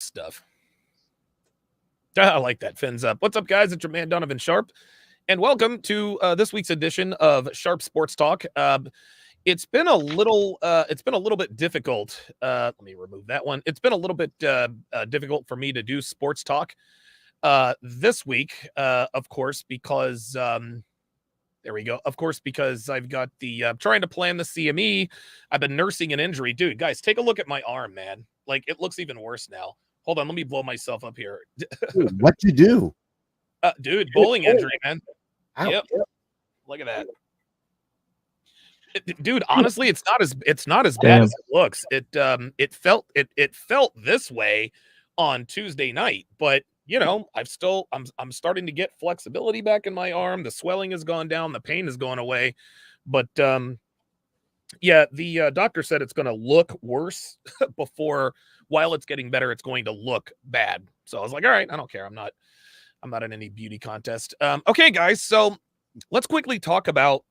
stuff. I like that. Fins up. What's up, guys? It's your man Donovan Sharpe, and welcome to this week's edition of Sharpe Sports Talk. It's been a little bit difficult. Let me remove that one. It's been a little bit difficult for me to do sports talk this week, of course, because there we go. Of course, because I've got the trying to plan the CME. I've been nursing an injury, dude. Guys, take a look at my arm, man. Like it looks even worse now. Hold on, let me blow myself up here. Dude, what'd you do? Dude, bowling injury, man. Ow. Yep. Look at that. Dude, honestly, it's not as bad as it looks. It felt this way on Tuesday night, but you know, I'm starting to get flexibility back in my arm. The swelling has gone down, the pain has gone away. But yeah, the doctor said it's going to look worse while it's getting better, it's going to look bad. So I was like, all right, I don't care. I'm not in any beauty contest. Okay, guys. So let's quickly talk about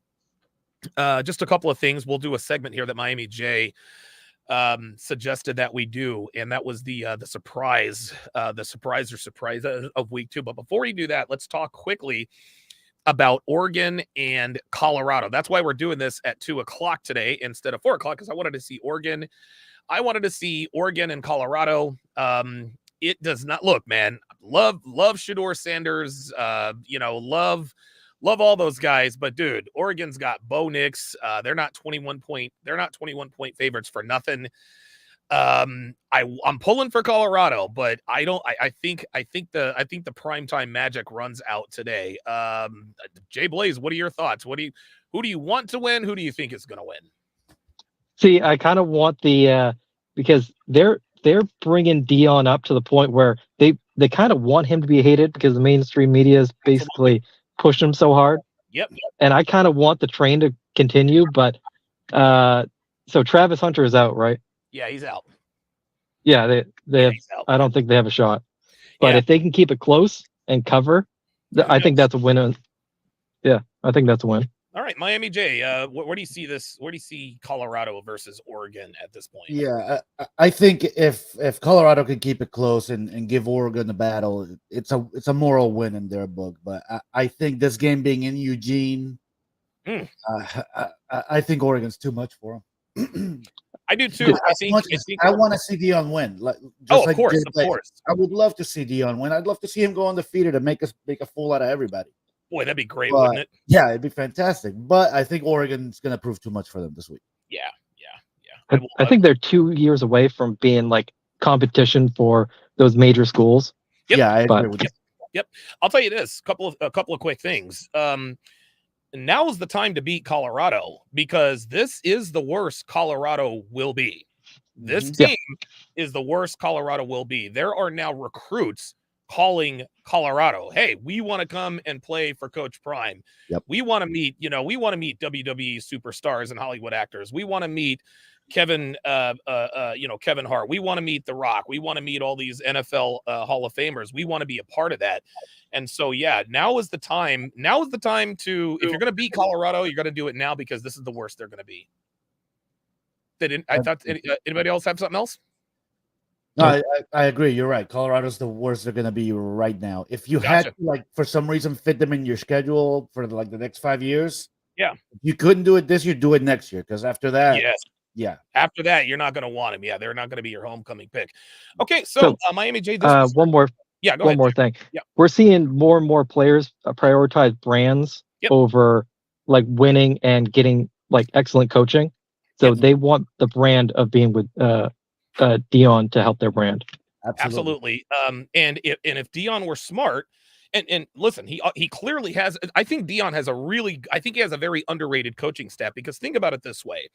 just a couple of things. We'll do a segment here that Miami J suggested that we do, and that was the surprise of week 2. But before we do that, let's talk quickly about Oregon and Colorado. That's why we're doing this at 2:00 today instead of 4:00, because I wanted to see Oregon. I wanted to see Oregon and Colorado. It does not look, man. Love Shedeur Sanders. Love all those guys. But dude, Oregon's got Bo Nix. They're not 21 point favorites for nothing. I'm pulling for Colorado, but I think the primetime magic runs out today. Jay Blaze, what are your thoughts? Who do you want to win? Who do you think is going to win? See, I kind of want the because they're bringing Dion up to the point where they kind of want him to be hated because the mainstream media has basically pushed him so hard. Yep. And I kind of want the train to continue, but so Travis Hunter is out, right? Yeah, he's out. Yeah, they have. I don't think they have a shot. But if they can keep it close and cover, I think that's a win. Yeah, I think that's a win. All right, Miami J, where do you see this? Where do you see Colorado versus Oregon at this point? Yeah, I think if Colorado can keep it close and give Oregon a battle, it's a moral win in their book. But I think this game being in Eugene, I think Oregon's too much for them. I do too. I want to see Dion win. Of course. I would love to see Dion win. I'd love to see him go undefeated and make a fool out of everybody. Boy, that'd be great, wouldn't it? Yeah, it'd be fantastic. But I think Oregon's going to prove too much for them this week. Yeah. I think they're 2 years away from being like competition for those major schools. Yep. Yeah, I agree with you. Yep. I'll tell you this: a couple of quick things. Now is the time to beat Colorado because this is the worst Colorado will be. This team is the worst Colorado will be. There are now recruits calling Colorado, hey, we want to come and play for Coach Prime. Yep. We want to meet WWE superstars and Hollywood actors. We want to meet Kevin Hart. We want to meet The Rock. We want to meet all these NFL Hall of Famers. We want to be a part of that. And so, yeah, now is the time. Now is the time to, if you're going to beat Colorado, you're going to do it now because this is the worst they're going to be. I thought anybody else have something else? No, I agree. You're right. Colorado's the worst they're going to be right now. If you had to, for some reason, fit them in your schedule for the next 5 years, if you couldn't do it this year, do it next year. Because after that, after that, you're not going to want him. Yeah, they're not going to be your homecoming pick. Okay, so Miami J. One more thing. Yeah, we're seeing more and more players prioritize brands over winning and getting excellent coaching. So they want the brand of being with Dion to help their brand. Absolutely. And if Dion were smart, and listen, he clearly has. I think Dion has he has a very underrated coaching staff because think about it this way: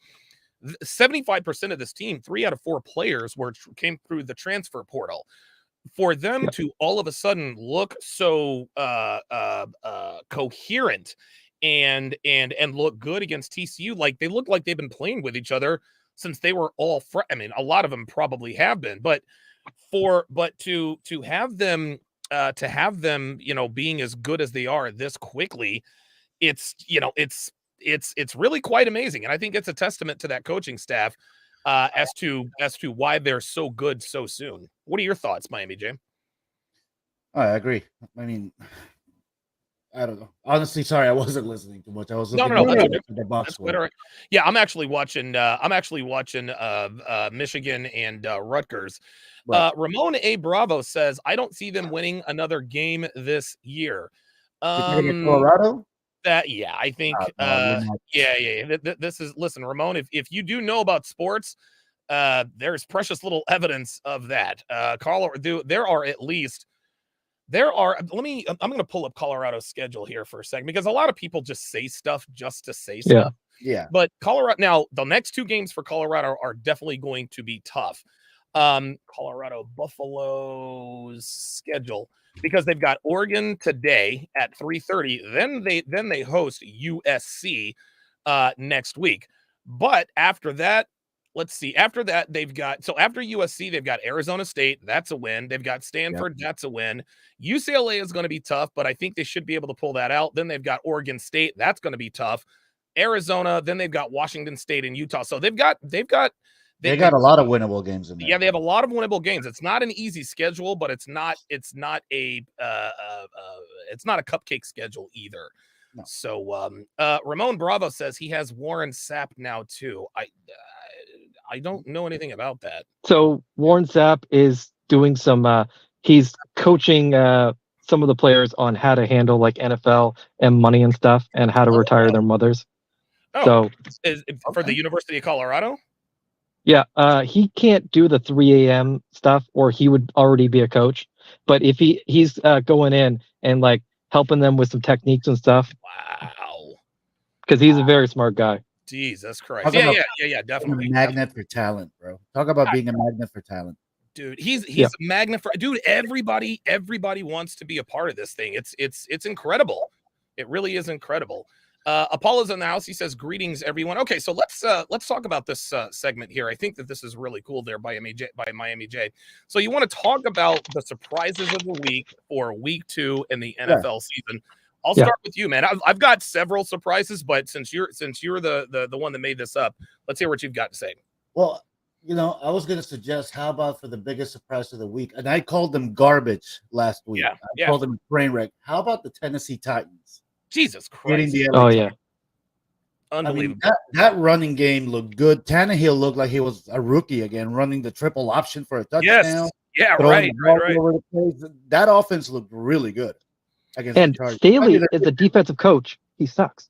75% of this team, 3 out of 4 players came through the transfer portal. For them to all of a sudden look so coherent and look good against TCU, like they look like they've been playing with each other since they were all I mean, a lot of them probably have been, but to have them being as good as they are this quickly, it's really quite amazing. And I think it's a testament to that coaching staff. as to why they're so good so soon. What are your thoughts, Miami J? I agree. I mean, I don't know. Honestly, sorry, I wasn't listening too much. I was looking No, at that's the box that's score. quite all right. Yeah, I'm actually watching Michigan and Rutgers. Right. Ramon A. Bravo says, I don't see them winning another game this year. You're talking about Colorado? I think you're not. This is, listen, Ramon, if you do know about sports, there's precious little evidence of that. Colorado, I'm going to pull up Colorado's schedule here for a second, because a lot of people just say stuff just to say stuff. Yeah. But Colorado, now the next two games for Colorado are definitely going to be tough. Colorado Buffalo's schedule, because they've got Oregon today at 3:30. Then they host USC next week. But after that, let's see. After that, after USC, they've got Arizona State. That's a win. They've got Stanford. Yep. That's a win. UCLA is going to be tough, but I think they should be able to pull that out. Then they've got Oregon State. That's going to be tough. Arizona. Then they've got Washington State and Utah. So they got a lot of winnable games in there. Yeah, they have a lot of winnable games. It's not an easy schedule, but it's not a cupcake schedule either. No. So Ramon Bravo says he has Warren Sapp now too. I don't know anything about that. So Warren Sapp is doing some. He's coaching some of the players on how to handle like NFL and money and stuff, and how to retire their mothers. Oh, so for the University of Colorado. Yeah, he can't do the 3 a.m. stuff, or he would already be a coach. But if he's going in and like helping them with some techniques and stuff. Wow. Because he's a very smart guy. Jesus Christ. Yeah, definitely. A magnet for talent, bro. Talk about being a magnet for talent. Dude, he's a magnet for, dude, everybody wants to be a part of this thing. It's incredible. It really is incredible. Apollo's in the house. He says, greetings, everyone. Okay, so let's talk about this segment here. I think that this is really cool there by Miami J. So you want to talk about the surprises of the week for week 2 in the NFL season. I'll start with you, man. I've got several surprises, but since you're the one that made this up, let's hear what you've got to say. Well, I was going to suggest, how about for the biggest surprise of the week? And I called them garbage last week. I called them train wreck. How about the Tennessee Titans? Jesus Christ. Unbelievable. I mean, that running game looked good. Tannehill looked like he was a rookie again, running the triple option for a touchdown. Yes. Yeah, right. That offense looked really good against and the Chargers. Staley is the defensive coach. He sucks.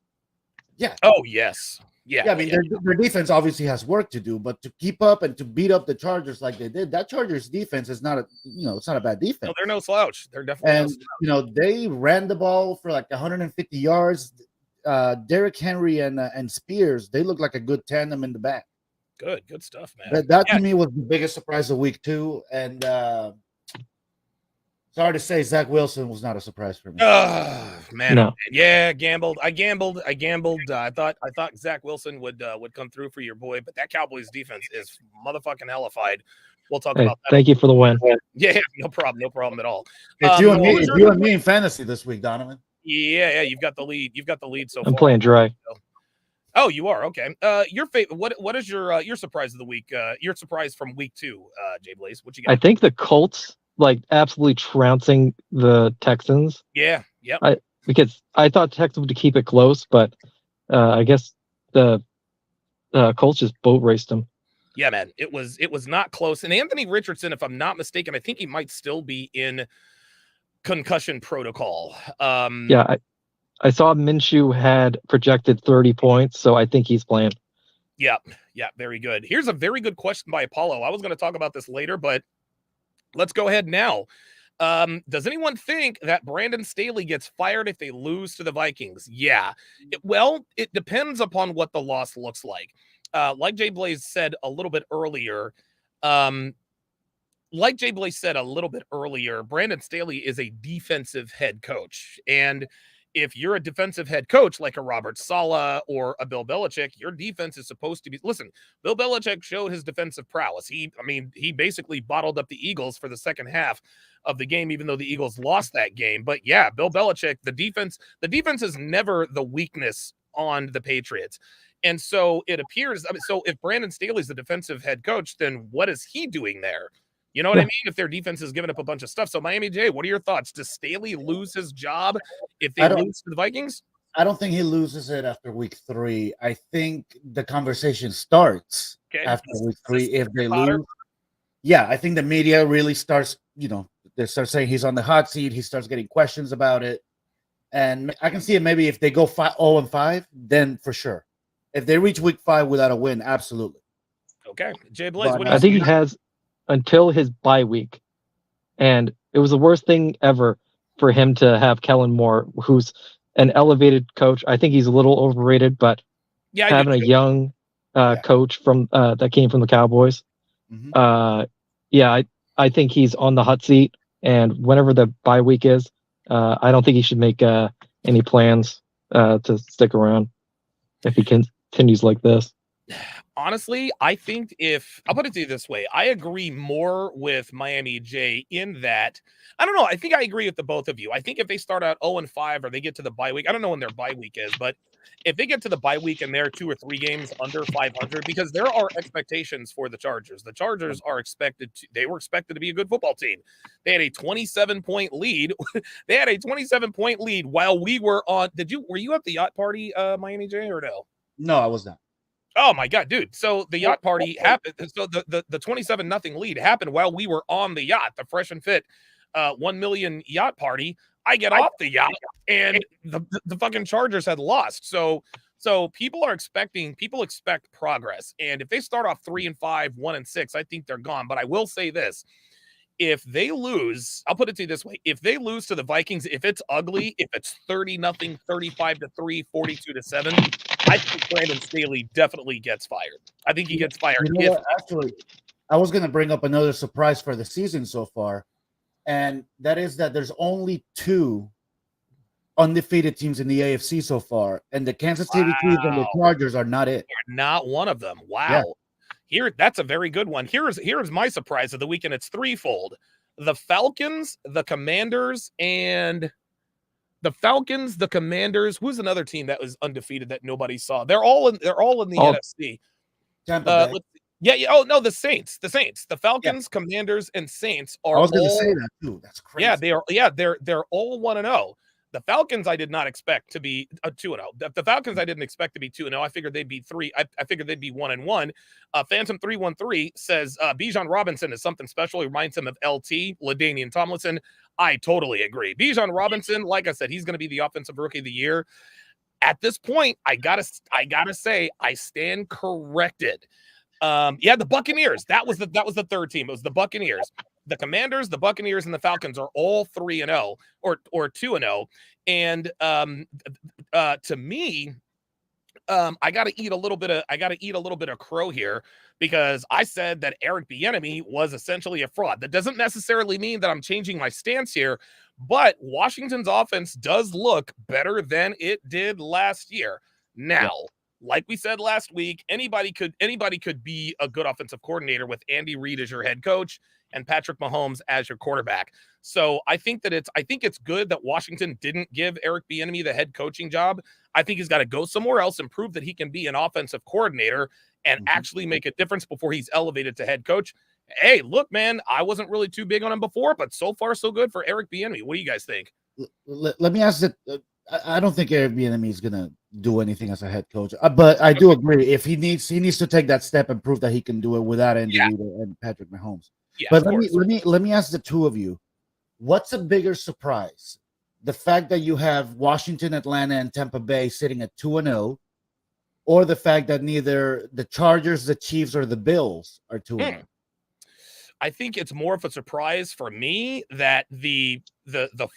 Yeah. Oh, yes. Yeah. I mean, their defense obviously has work to do, but to keep up and to beat up the Chargers like they did, that Chargers defense is not it's not a bad defense. No, they're no slouch. They're definitely no slouch. They ran the ball for like 150 yards. Derrick Henry and Spears, they look like a good tandem in the back. Good stuff, man. That to me was the biggest surprise of week 2, and sorry to say, Zach Wilson was not a surprise for me. Man. No. Yeah, gambled. I gambled. I thought Zach Wilson would come through for your boy, but that Cowboys defense is motherfucking hellified. We'll talk about that. Thank you for the win. Yeah, no problem at all. It's you and me in fantasy this week, Donovan. Yeah, you've got the lead. So far. I'm playing dry. Oh, you are? Okay. Your favorite, what is your surprise of the week? Your surprise from week 2, Jay Blaze. What you got? I think the Colts absolutely trouncing the Texans. Yeah. Yep. Because I thought Texans would keep it close, but I guess the Colts just boat raced them. Yeah, man. It was not close. And Anthony Richardson, if I'm not mistaken, I think he might still be in concussion protocol. I saw Minshew had projected 30 points, so I think he's playing. Yeah, very good. Here's a very good question by Apollo. I was going to talk about this later, but let's go ahead now. Does anyone think that Brandon Staley gets fired if they lose to the Vikings? Yeah. It depends upon what the loss looks like. Like Jay Blaze said a little bit earlier, Brandon Staley is a defensive head coach. And if you're a defensive head coach like a Robert Saleh or a Bill Belichick, your defense is supposed to be. Listen, Bill Belichick showed his defensive prowess. He basically bottled up the Eagles for the second half of the game, even though the Eagles lost that game. But yeah, Bill Belichick, the defense is never the weakness on the Patriots. And so it appears, I mean, so if Brandon Staley's the defensive head coach, then what is he doing there? You know what I mean? If their defense is giving up a bunch of stuff. So Miami J, what are your thoughts? Does Staley lose his job if they lose to the Vikings? I don't think he loses it after week 3. I think the conversation starts after week 3 if they lose. Yeah, I think the media really starts, they start saying he's on the hot seat. He starts getting questions about it. And I can see it maybe if they go 0-5, then for sure. If they reach week 5 without a win, absolutely. Okay. Jay Blaze, I think he has until his bye week. And it was the worst thing ever for him to have Kellen Moore, who's an elevated coach. I think he's a little overrated, but having a young coach from that came from the Cowboys. I think he's on the hot seat. And whenever the bye week is, I don't think he should make any plans to stick around if he continues like this. Honestly, I think I'll put it to you this way, I agree more with Miami J in that, I don't know, I think I agree with the both of you. I think if they start out 0-5 or they get to the bye week, I don't know when their bye week is, but if they get to the bye week and they're 2 or 3 games under 500, because there are expectations for the Chargers. The Chargers were expected to be a good football team. They had a 27-point lead. They had a 27-point lead while we were on. Were you at the yacht party, Miami J, or no? No, I was not. Oh my God, dude. So the yacht party happened. So the 27-0 lead happened while we were on the yacht, the Fresh and Fit 1 million yacht party. I get off the yacht and the fucking Chargers had lost. So people expect progress. And if they start off 3-5, 1-6, I think they're gone. But I will say this. If they lose, I'll put it to you this way. If they lose to the Vikings, if it's ugly, if it's 30-0, 35-3, 42-7, I think Brandon Staley definitely gets fired. I think he gets fired. Actually, I was going to bring up another surprise for the season so far, and that is that there's only 2 undefeated teams in the AFC so far, and the Kansas City Chiefs and the Chargers are not it. They're not one of them. Wow. Yeah. That's a very good one. Here's my surprise of the weekend. It's threefold. The Falcons, the Commanders, and the Commanders. Who's another team that was undefeated that nobody saw? They're all in the NFC. Tampa Bay. Yeah. Oh no, the Saints. The Falcons, Commanders, and Saints are. I was going to say that too. That's crazy. Yeah, they are. Yeah, they're all 1-0. The Falcons I did not expect to be 2-0. The Falcons I didn't expect to be 2-0. I figured they'd be 3. I figured they'd be 1-1. Phantom 313 says Bijan Robinson is something special. He reminds him of LT, LaDainian Tomlinson. I totally agree. Bijan Robinson, like I said, he's going to be the offensive rookie of the year. At this point, I gotta say I stand corrected. The Buccaneers. That was the third team. It was the Buccaneers. The Commanders, the Buccaneers, and the Falcons are all 3-0 or 2-0. And to me, I got to eat a little bit of crow here because I said that Eric Bieniemy was essentially a fraud. That doesn't necessarily mean that I'm changing my stance here, but Washington's offense does look better than it did last year. Now, like we said last week, anybody could be a good offensive coordinator with Andy Reid as your head coach and Patrick Mahomes as your quarterback. So I think it's good that Washington didn't give Eric Bieniemy the head coaching job. I think he's got to go somewhere else and prove that he can be an offensive coordinator and actually make a difference before he's elevated to head coach. Hey, look, man, I wasn't really too big on him before, but so far so good for Eric Bieniemy. What do you guys think? Let me ask it. I don't think Eric Bieniemy is going to do anything as a head coach, but I do agree. If he needs to take that step and prove that he can do it without Andy Reid and Patrick Mahomes. Yeah, but let me ask the two of you, what's a bigger surprise? The fact that you have Washington, Atlanta, and Tampa Bay sitting at 2-0, or the fact that neither the Chargers, the Chiefs, or the Bills are 2-0? I think it's more of a surprise for me that the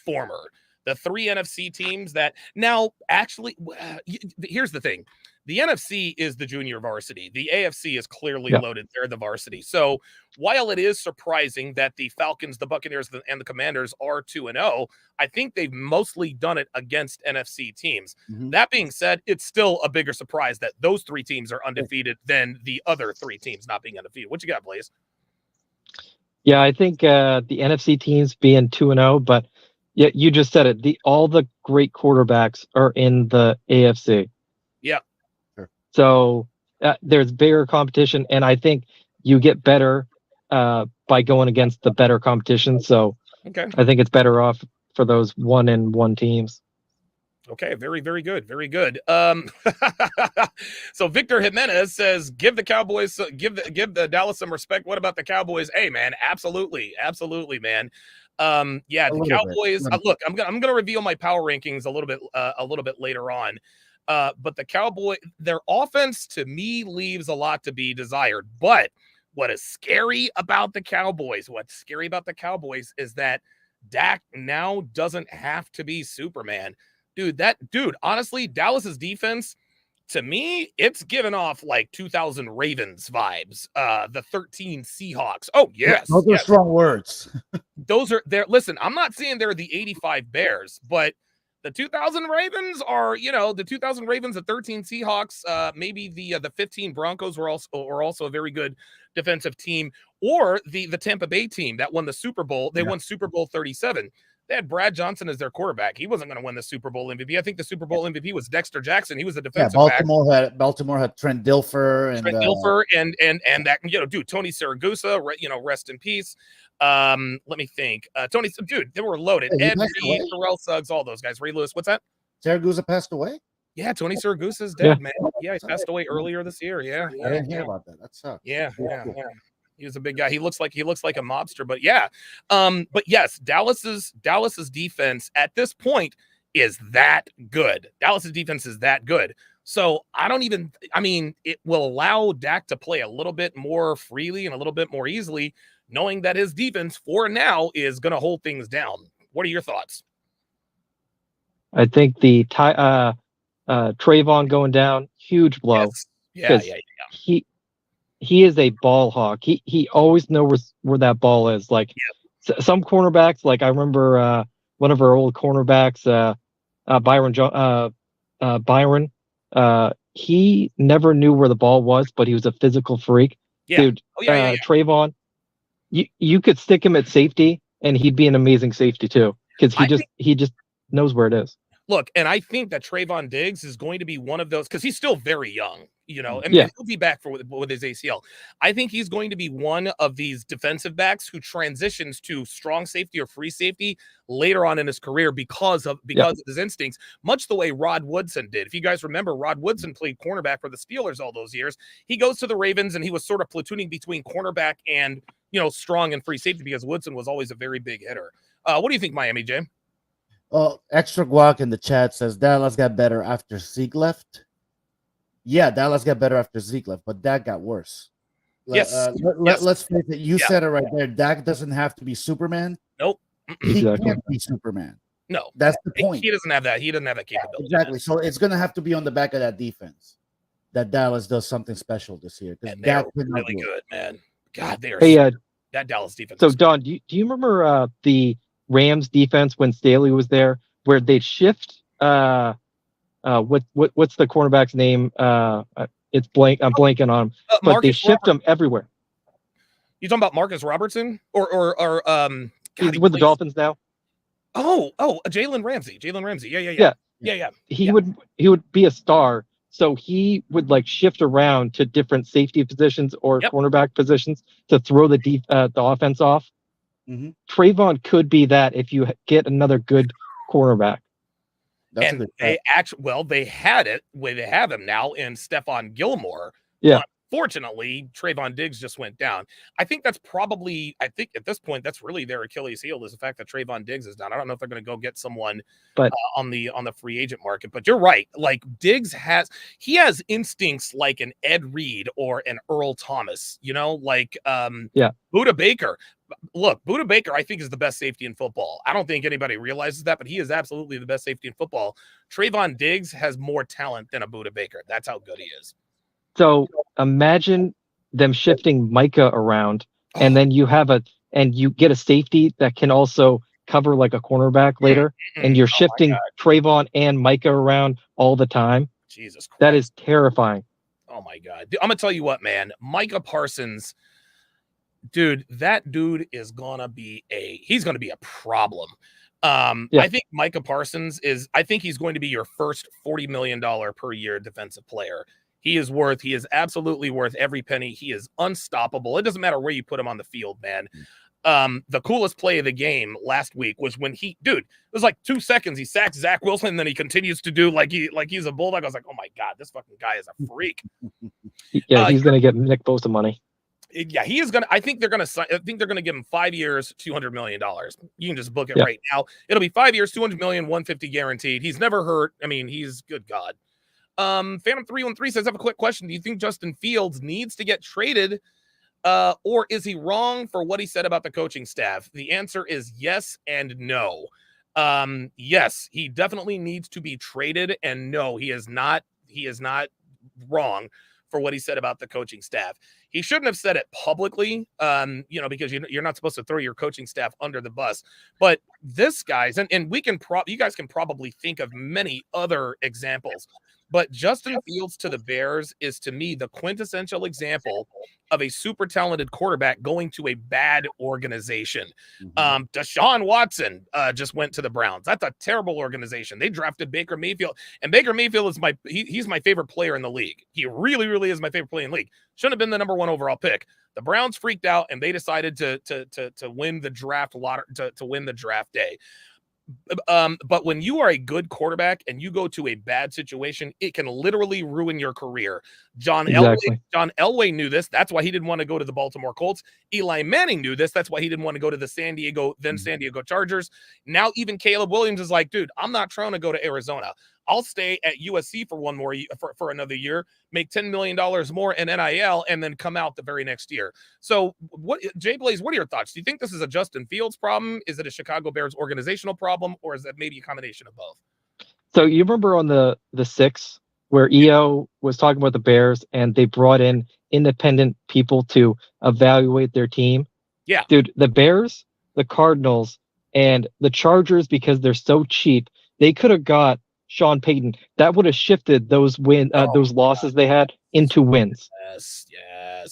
former. The 3 NFC teams that now actually, here's the thing. The NFC is the junior varsity. The AFC is clearly loaded. They're the varsity. So while it is surprising that the Falcons, the Buccaneers, and the Commanders are 2-0, I think they've mostly done it against NFC teams. Mm-hmm. That being said, it's still a bigger surprise that those 3 teams are undefeated than the other 3 teams not being undefeated. What you got, Blaze? Yeah, I think the NFC teams being 2-0, but yeah, you just said it. All the great quarterbacks are in the AFC. Yeah. So there's bigger competition, and I think you get better by going against the better competition. So Okay. I think it's better off for those 1-1 teams. Okay, very, very good, very good. So Victor Jimenez says, "Give the Cowboys, give the Dallas some respect." What about the Cowboys? Hey, man, absolutely, man. Yeah, the Cowboys. Look, I'm gonna reveal my power rankings a little bit later on. But the Cowboy, their offense to me leaves a lot to be desired. But what is scary about the Cowboys? What's scary about the Cowboys is that Dak now doesn't have to be Superman. Dude, honestly, Dallas's defense, to me, it's given off like 2000 Ravens vibes. The 13 Seahawks. Oh, yes. Those are strong words. Those are there. Listen, I'm not saying they're the 85 Bears, but the 2000 Ravens are, the 2000 Ravens, the 13 Seahawks, maybe the 15 Broncos were also a very good defensive team, or the Tampa Bay team that won the Super Bowl. They won Super Bowl 37. They had Brad Johnson as their quarterback. He wasn't going to win the Super Bowl MVP. I think the Super Bowl MVP was Dexter Jackson. He was a defensive back. Baltimore had Trent Dilfer and Tony Siragusa, rest in peace. Let me think. They were loaded. Ed Reed, Terrell Suggs, all those guys. Ray Lewis, what's that? Siragusa passed away? Yeah, Tony Siragusa's dead, man. Yeah, he passed away earlier this year. Yeah. I didn't hear about that. That sucks. Yeah. He was a big guy. He looks like a mobster, but yeah. But yes, Dallas's defense at this point is that good. Dallas's defense is that good. So it will allow Dak to play a little bit more freely and a little bit more easily, knowing that his defense for now is going to hold things down. What are your thoughts? I think the Trayvon going down, huge blow. Yes. Yeah. He is a ball hawk. He always knows where that ball is. Like some cornerbacks, like I remember one of our old cornerbacks, Byron. He never knew where the ball was, but he was a physical freak. Yeah. Dude, Trayvon, you could stick him at safety, and he'd be an amazing safety too, because he just knows where it is. Look, and I think that Trayvon Diggs is going to be one of those, because he's still very young, and he'll be back with his ACL. I think he's going to be one of these defensive backs who transitions to strong safety or free safety later on in his career because of his instincts, much the way Rod Woodson did. If you guys remember, Rod Woodson played cornerback for the Steelers all those years. He goes to the Ravens, and he was sort of platooning between cornerback and, strong and free safety, because Woodson was always a very big hitter. What do you think, Miami, Jay? Extra Guac in the chat says Dallas got better after Zeke left. Yeah, Dallas got better after Zeke left, but Dak got worse. Yes. Let's face it. You said it right there. Dak doesn't have to be Superman. Nope. He can't be Superman. No. That's the point. He doesn't have that. He doesn't have that capability. Exactly. So it's going to have to be on the back of that defense that Dallas does something special this year. And they're really good, man. God, they're that Dallas defense. So, Don, do you remember the Rams defense when Staley was there, where they'd shift what's the cornerback's name? It's blank. I'm blanking on him, but they shift him everywhere. You talking about Marcus Robertson or he's with the Dolphins now? Oh, Jalen Ramsey. Yeah. He would be a star, so he would like shift around to different safety positions or cornerback positions to throw the offense off. Mm-hmm. Trayvon could be that if you get another good cornerback. And they have him now in Stephon Gilmore. Yeah. Unfortunately, Trayvon Diggs just went down. I think at this point, that's really their Achilles heel, is the fact that Trayvon Diggs is down. I don't know if they're going to go get someone on the free agent market, but you're right. Like Diggs has instincts like an Ed Reed or an Earl Thomas, Budda Baker. Look, Budda Baker, I think, is the best safety in football. I don't think anybody realizes that, but he is absolutely the best safety in football. Trayvon Diggs has more talent than a Budda Baker. That's how good he is. So imagine them shifting Micah around, and then you get a safety that can also cover like a cornerback later, and you're shifting Trayvon and Micah around all the time. Jesus Christ. That is terrifying. Oh my God. I'm going to tell you what, man. Micah Parsons, dude, that dude is going to be he's going to be a problem. I think Micah Parsons he's going to be your first $40 million per year defensive player. He is absolutely worth every penny. He is unstoppable. It doesn't matter where you put him on the field, man. The coolest play of the game last week was when it was like 2 seconds. He sacks Zach Wilson, and then he continues to do like he's a bulldog. I was like, oh my God, this fucking guy is a freak. Yeah, he's going to get Nick Bosa money. Yeah, he is going to, I think they're going to give him 5 years, $200 million. You can just book it right now. It'll be 5 years, $200 million, $150 guaranteed. He's never hurt. I mean, he's good God. Phantom 313 says, I have a quick question. Do you think Justin Fields needs to get traded? Or is he wrong for what he said about the coaching staff? The answer is yes and no. Yes, he definitely needs to be traded, and no, he is not wrong for what he said about the coaching staff. He shouldn't have said it publicly, because you're not supposed to throw your coaching staff under the bus. But this guy's, and you guys can probably think of many other examples. But Justin Fields to the Bears is, to me, the quintessential example of a super talented quarterback going to a bad organization. Deshaun Watson just went to the Browns. That's a terrible organization. They drafted Baker Mayfield, and Baker Mayfield is he's my favorite player in the league. He really, really is my favorite player in the league. Shouldn't have been the number 1 overall pick. The Browns freaked out, and they decided to win the draft to win the draft day. But when you are a good quarterback and you go to a bad situation, it can literally ruin your career. John Elway knew this. That's why he didn't want to go to the Baltimore Colts. Eli Manning knew this. That's why he didn't want to go to the San Diego Chargers. Now even Caleb Williams is like, dude, I'm not trying to go to Arizona. I'll stay at USC for one more year, for another year, make $10 million more in NIL, and then come out the very next year. So, Jay Blaze, what are your thoughts? Do you think this is a Justin Fields problem? Is it a Chicago Bears organizational problem, or is that maybe a combination of both? So you remember on the 6 where EO was talking about the Bears and they brought in independent people to evaluate their team? Yeah. Dude, the Bears, the Cardinals, and the Chargers, because they're so cheap, they could have got Sean Payton. That would have shifted those those losses they had into wins. Yes.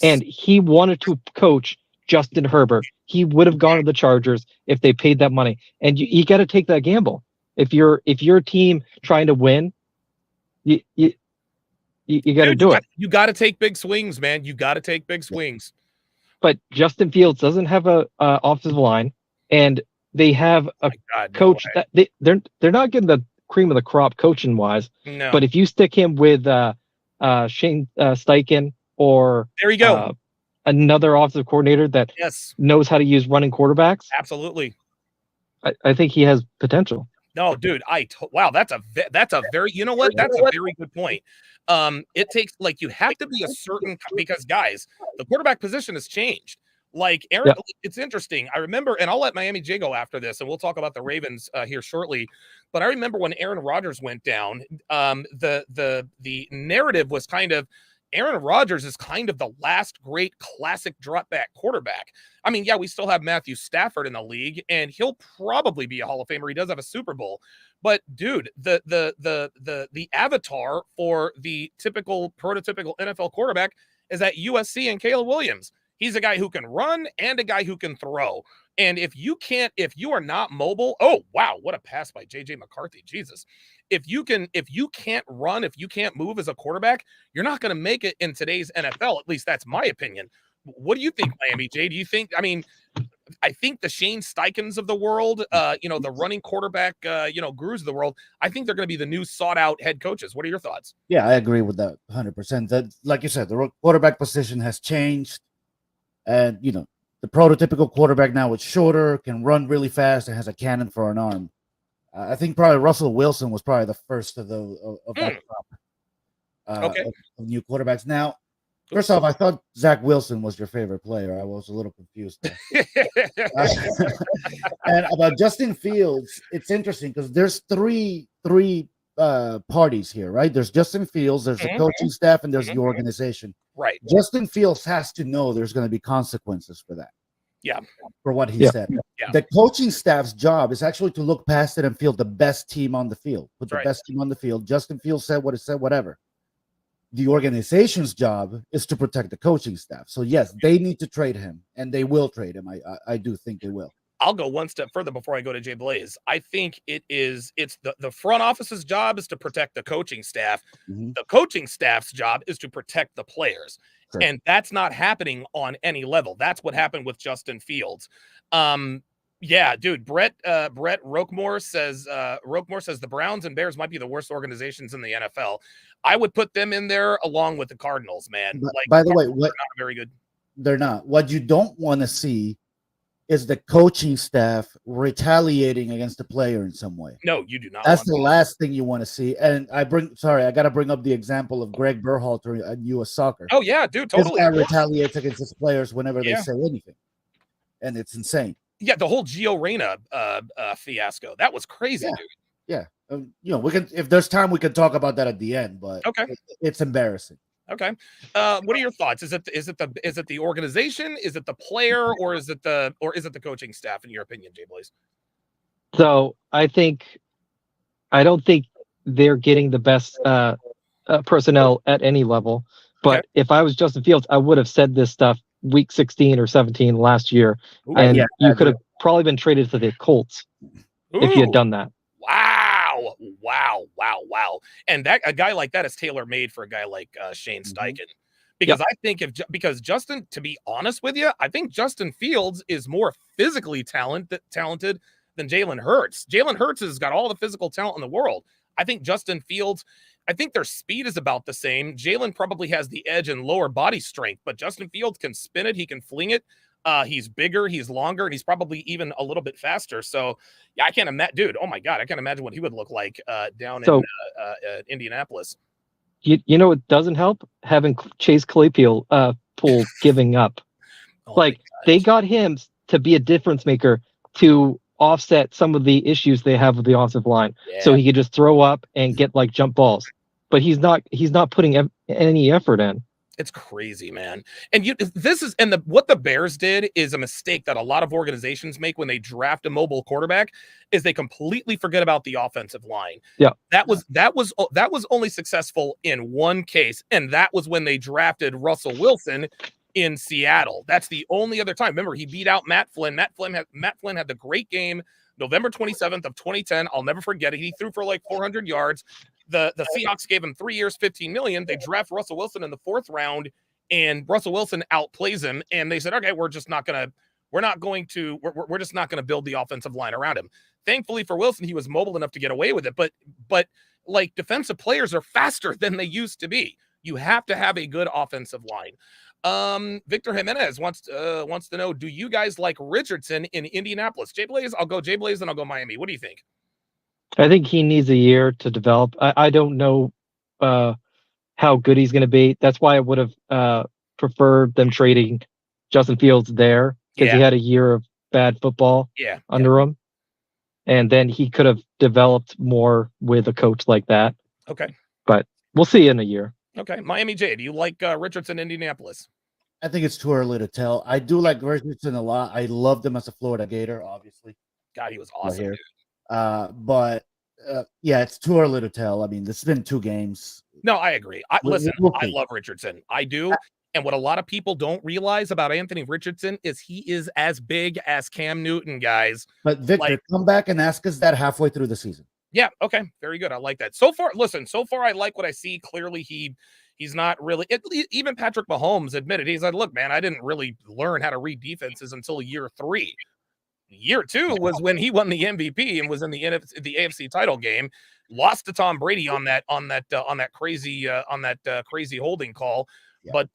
And he wanted to coach Justin Herbert. He would have gone to the Chargers if they paid that money. And you got to take that gamble. If you're a team trying to win, you got to do it. You got to take big swings, man. You got to take big swings. But Justin Fields doesn't have a offensive line, and they have a coach that they're not getting the cream of the crop coaching wise. No. But if you stick him with Shane Steichen or there you go, another offensive coordinator that knows how to use running quarterbacks, absolutely, I think he has potential. No, dude, wow, that's a very, you know what? That's a very good point. It takes, like, you have to be a certain, because guys, the quarterback position has changed. Like Aaron, it's interesting. I remember, and I'll let Miami J go after this, and we'll talk about the Ravens here shortly. But I remember when Aaron Rodgers went down, the narrative was kind of, Aaron Rodgers is kind of the last great classic drop back quarterback. I mean, yeah, we still have Matthew Stafford in the league, and he'll probably be a Hall of Famer. He does have a Super Bowl, but dude, the avatar for the prototypical NFL quarterback is at USC and Caleb Williams. He's a guy who can run and a guy who can throw. And if you are not mobile, oh wow, what a pass by JJ McCarthy. Jesus. If you can't run, if you can't move as a quarterback, you're not going to make it in today's NFL. At least that's my opinion. What do you think, Miami J? Do you think, I think the Shane Steichens of the world, the running quarterback, gurus of the world, I think they're going to be the new sought out head coaches. What are your thoughts? Yeah, I agree with that 100%. That, like you said, the quarterback position has changed. And, the prototypical quarterback now is shorter, can run really fast, and has a cannon for an arm. I think probably Russell Wilson was probably the first of that crop of new quarterbacks. Now, first off, I thought Zach Wilson was your favorite player. I was a little confused there. And about Justin Fields, it's interesting because there's three parties here, right? There's Justin Fields, there's the coaching staff, and there's the organization. Right. Justin Fields has to know there's going to be consequences for that. Yeah. For what he said. Yeah. The coaching staff's job is actually to look past it and field the best team on the field. Put the best team on the field. Justin Fields said what he said, whatever. The organization's job is to protect the coaching staff. So yes, they need to trade him, and they will trade him. I do think they will. I'll go one step further before I go to Jay Blaze. I think it's the front office's job is to protect the coaching staff. Mm-hmm. The coaching staff's job is to protect the players. Sure. And that's not happening on any level. That's what happened with Justin Fields. Yeah, dude, Brett Roquemore says the Browns and Bears might be the worst organizations in the NFL. I would put them in there along with the Cardinals, man. But, like, by the way, they're not very good. They're not. What you don't want to see is the coaching staff retaliating against the player in some way. No, you do not. That's the last thing you want to see. And I got to bring up the example of Greg Berhalter at U.S. Soccer. Oh yeah, dude, totally. This guy retaliates against his players whenever they say anything, and it's insane. Yeah, the whole Gio Reyna fiasco, that was crazy, dude. Yeah, we can, if there's time, we can talk about that at the end. But okay, it's embarrassing. Okay, what are your thoughts? Is it the organization? Is it the player, or is it the coaching staff? In your opinion, Jay Blaze? So I don't think they're getting the best personnel at any level. But if I was Justin Fields, I would have said this stuff week 16 or 17 last year, and you could have probably been traded to the Colts if you had done that. Wow. And a guy like that is tailor-made for a guy like Shane Steichen. Because I think because Justin, to be honest with you, I think Justin Fields is more physically talented than Jalen Hurts. Jalen Hurts has got all the physical talent in the world. I think Justin Fields, I think their speed is about the same. Jalen probably has the edge and lower body strength, but Justin Fields can spin it. He can fling it. He's bigger, he's longer, and he's probably even a little bit faster. So, yeah, I can't imagine, dude. Oh my God, I can't imagine what he would look like down in Indianapolis. You know, it doesn't help having Chase Claypool giving up. They got him to be a difference maker to offset some of the issues they have with the offensive line, so he could just throw up and get jump balls. But he's not putting any effort in. It's crazy, man. And what the Bears did is a mistake that a lot of organizations make when they draft a mobile quarterback, is they completely forget about the offensive line. Yeah. That was only successful in one case, and that was when they drafted Russell Wilson in Seattle. That's the only other time. Remember, he beat out Matt Flynn. Matt Flynn had the great game November 27th of 2010. I'll never forget it. He threw for 400 yards. The Seahawks gave him 3 years, $15 million. They draft Russell Wilson in the 4th round, and Russell Wilson outplays him. And they said, okay, we're just not going to build the offensive line around him. Thankfully for Wilson, he was mobile enough to get away with it. But defensive players are faster than they used to be. You have to have a good offensive line. Victor Jimenez wants to know, do you guys like Richardson in Indianapolis? Jay Blaze, I'll go Jay Blaze, and I'll go Miami. What do you think? I think he needs a year to develop. I don't know how good he's going to be. That's why I would have preferred them trading Justin Fields there, because he had a year of bad football under him. And then he could have developed more with a coach like that. Okay. But we'll see in a year. Okay. Miami J, do you like Richardson, Indianapolis? I think it's too early to tell. I do like Richardson a lot. I loved him as a Florida Gator, obviously. God, he was awesome, dude. But it's too early to tell. I mean, it's been 2 games. No, I agree. I love Richardson. I do. And what a lot of people don't realize about Anthony Richardson is he is as big as Cam Newton, guys. But Victor, come back and ask us that halfway through the season. Yeah. Okay. Very good. I like that. So far, I like what I see. Clearly, he's not really. Even Patrick Mahomes admitted, he said, "Look, man, I didn't really learn how to read defenses until year 3. Year 2 was when he won the MVP and was in the AFC title game, lost to Tom Brady on that crazy holding call." Yeah. But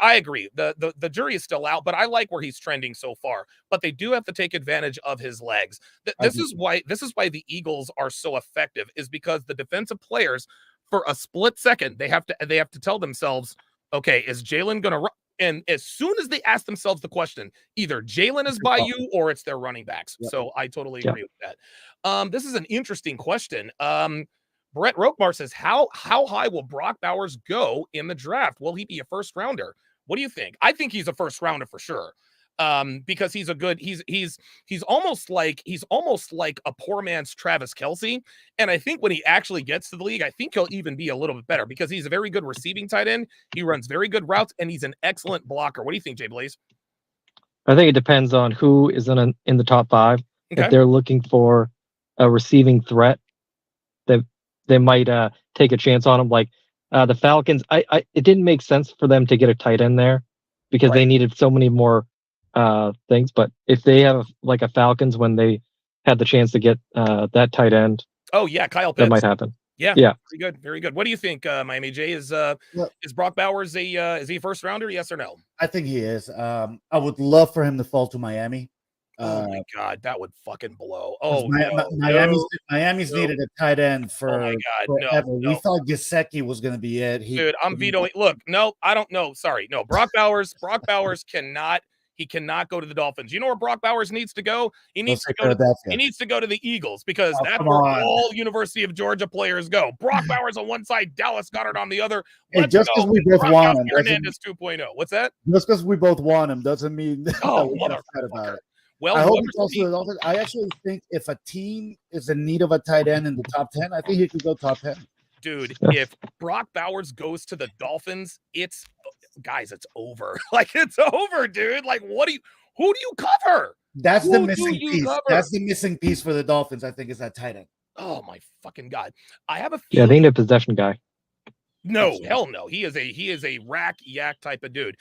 I agree. The jury is still out, but I like where he's trending so far. But they do have to take advantage of his legs. This is why the Eagles are so effective, is because the defensive players, for a split second, they have to tell themselves, okay, is Jalen going to run? And as soon as they ask themselves the question, either Jalen is by you or it's their running backs. Yep. So I totally agree with that. This is an interesting question. Brett Roquemore says, how high will Brock Bowers go in the draft? Will he be a first rounder? What do you think? I think he's a first rounder for sure. Because he's almost like a poor man's Travis Kelce. And I think when he actually gets to the league, I think he'll even be a little bit better, because he's a very good receiving tight end. He runs very good routes, and he's an excellent blocker. What do you think, Jay Blaze? I think it depends on who is in the top 5. Okay. If they're looking for a receiving threat, they might take a chance on him. Like the Falcons, it didn't make sense for them to get a tight end there because they needed so many more things. But if they have like a Falcons when they had the chance to get that tight end, oh yeah, Kyle Pitts, that might happen. Yeah. Very good. Very good. What do you think, Miami J? Is Brock Bowers is he a first rounder? Yes or no? I think he is. I would love for him to fall to Miami. Oh my God, that would fucking blow. Miami's needed a tight end for forever. No. We thought Gesicki was going to be it. Dude, I'm vetoing. Look, no, I don't know. Sorry, no. Brock Bowers cannot. He cannot go to the Dolphins. You know where Brock Bowers needs to go? He needs to go to the Eagles because that's where all University of Georgia players go. Brock Bowers on one side, Dallas Goedert on the other. Hey, just because we both want him, Hernandez 2.0. What's that? Just because we both want him doesn't mean that we're upset about it. Well, I actually think if a team is in need of a tight end in the top 10, I think he could go top 10. Dude, if Brock Bowers goes to the Dolphins, it's over. Like, it's over, dude. Like, who do you cover? That's the missing piece. That's the missing piece for the Dolphins, I think, is that tight end. Oh my fucking God. I have a feeling. Yeah, they need a possession guy. No, hell no. He is a rack yak type of dude.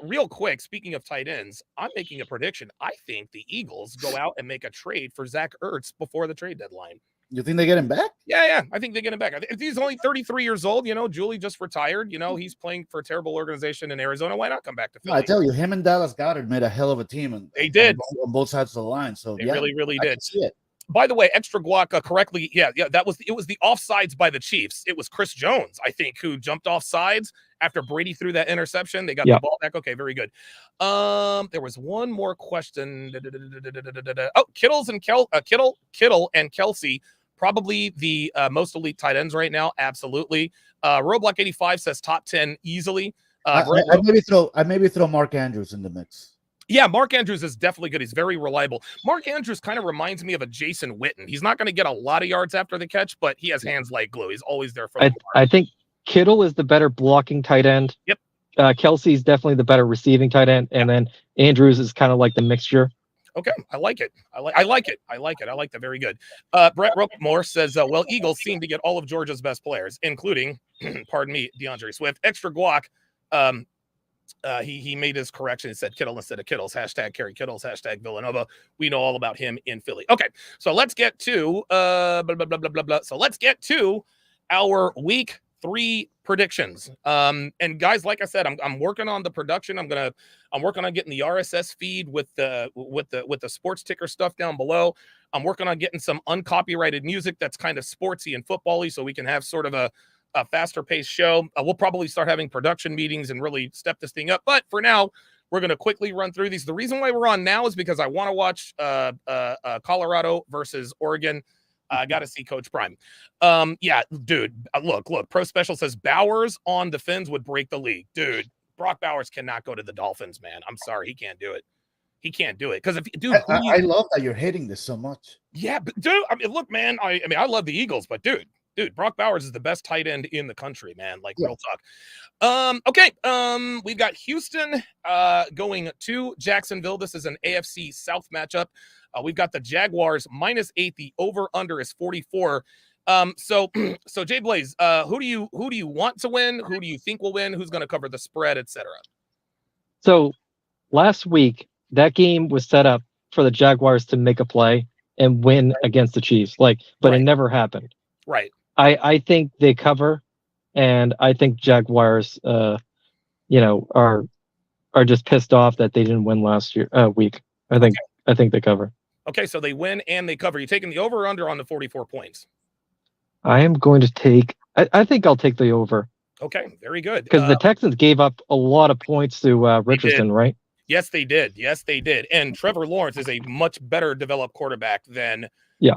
Real quick, speaking of tight ends, I'm making a prediction. I think the Eagles go out and make a trade for Zach Ertz before the trade deadline. You think they get him back? Yeah. I think they get him back. He's only 33 years old. Julie just retired. He's playing for a terrible organization in Arizona. Why not come back to Philly? I tell you, him and Dallas Goedert made a hell of a team. And they did on both sides of the line. So they really I did. can see it. By the way, extra guac correctly. Yeah. It was the offsides by the Chiefs. It was Chris Jones, I think, who jumped off sides after Brady threw that interception. They got the ball back. Okay, very good. There was one more question. Oh, Kittle and Kelsey, probably the most elite tight ends right now. Absolutely. Roblox 85 says top 10 easily. I maybe throw Mark Andrews in the mix. Yeah, Mark Andrews is definitely good. He's very reliable. Mark Andrews kind of reminds me of a Jason Witten. He's not going to get a lot of yards after the catch, but he has hands like glue. He's always there for I think Kittle is the better blocking tight end. Yep. Kelsey's definitely the better receiving tight end, and then Andrews is kind of like the mixture. Okay, I like it. I like that. Very good. Brett Ropemore says, well, Eagles seem to get all of Georgia's best players, including, pardon me, DeAndre Swift. Extra guac. He made his correction and said Kittle instead of Kittles. Hashtag Kerry Kittles. Hashtag Villanova. We know all about him in Philly. Okay, so let's get to So let's get to our week 3 predictions. And guys, like I said, I'm working on the production. I'm working on getting the RSS feed with the sports ticker stuff down below. I'm working on getting some uncopyrighted music that's kind of sportsy and football-y, so we can have sort of a faster paced show. We'll probably start having production meetings and really step this thing up. But for now, we're going to quickly run through these. The reason why we're on now is because I want to watch Colorado versus Oregon. I got to see Coach Prime. Yeah, dude, look. Pro Special says Bowers on the Fins would break the league. Dude, Brock Bowers cannot go to the Dolphins, man. I'm sorry. He can't do it. Because I love that you're hating this so much. Yeah, but dude, I mean, look, man, I love the Eagles, but dude, Brock Bowers is the best tight end in the country, man. Like, real talk. Okay. We've got Houston going to Jacksonville. This is an AFC South matchup. We've got the Jaguars -8. The over/under is 44. So Jay Blaze, who do you want to win? Who do you think will win? Who's going to cover the spread, etc.? So last week, that game was set up for the Jaguars to make a play and win against the Chiefs. But it never happened. Right. I think they cover, and I think Jaguars, are just pissed off that they didn't win last week. I think they cover. Okay, so they win and they cover. You taking the over or under on the 44 points? I am going to take. I think I'll take the over. Okay, very good. Because the Texans gave up a lot of points to Richardson, right? Yes, they did. And Trevor Lawrence is a much better developed quarterback than. Yeah.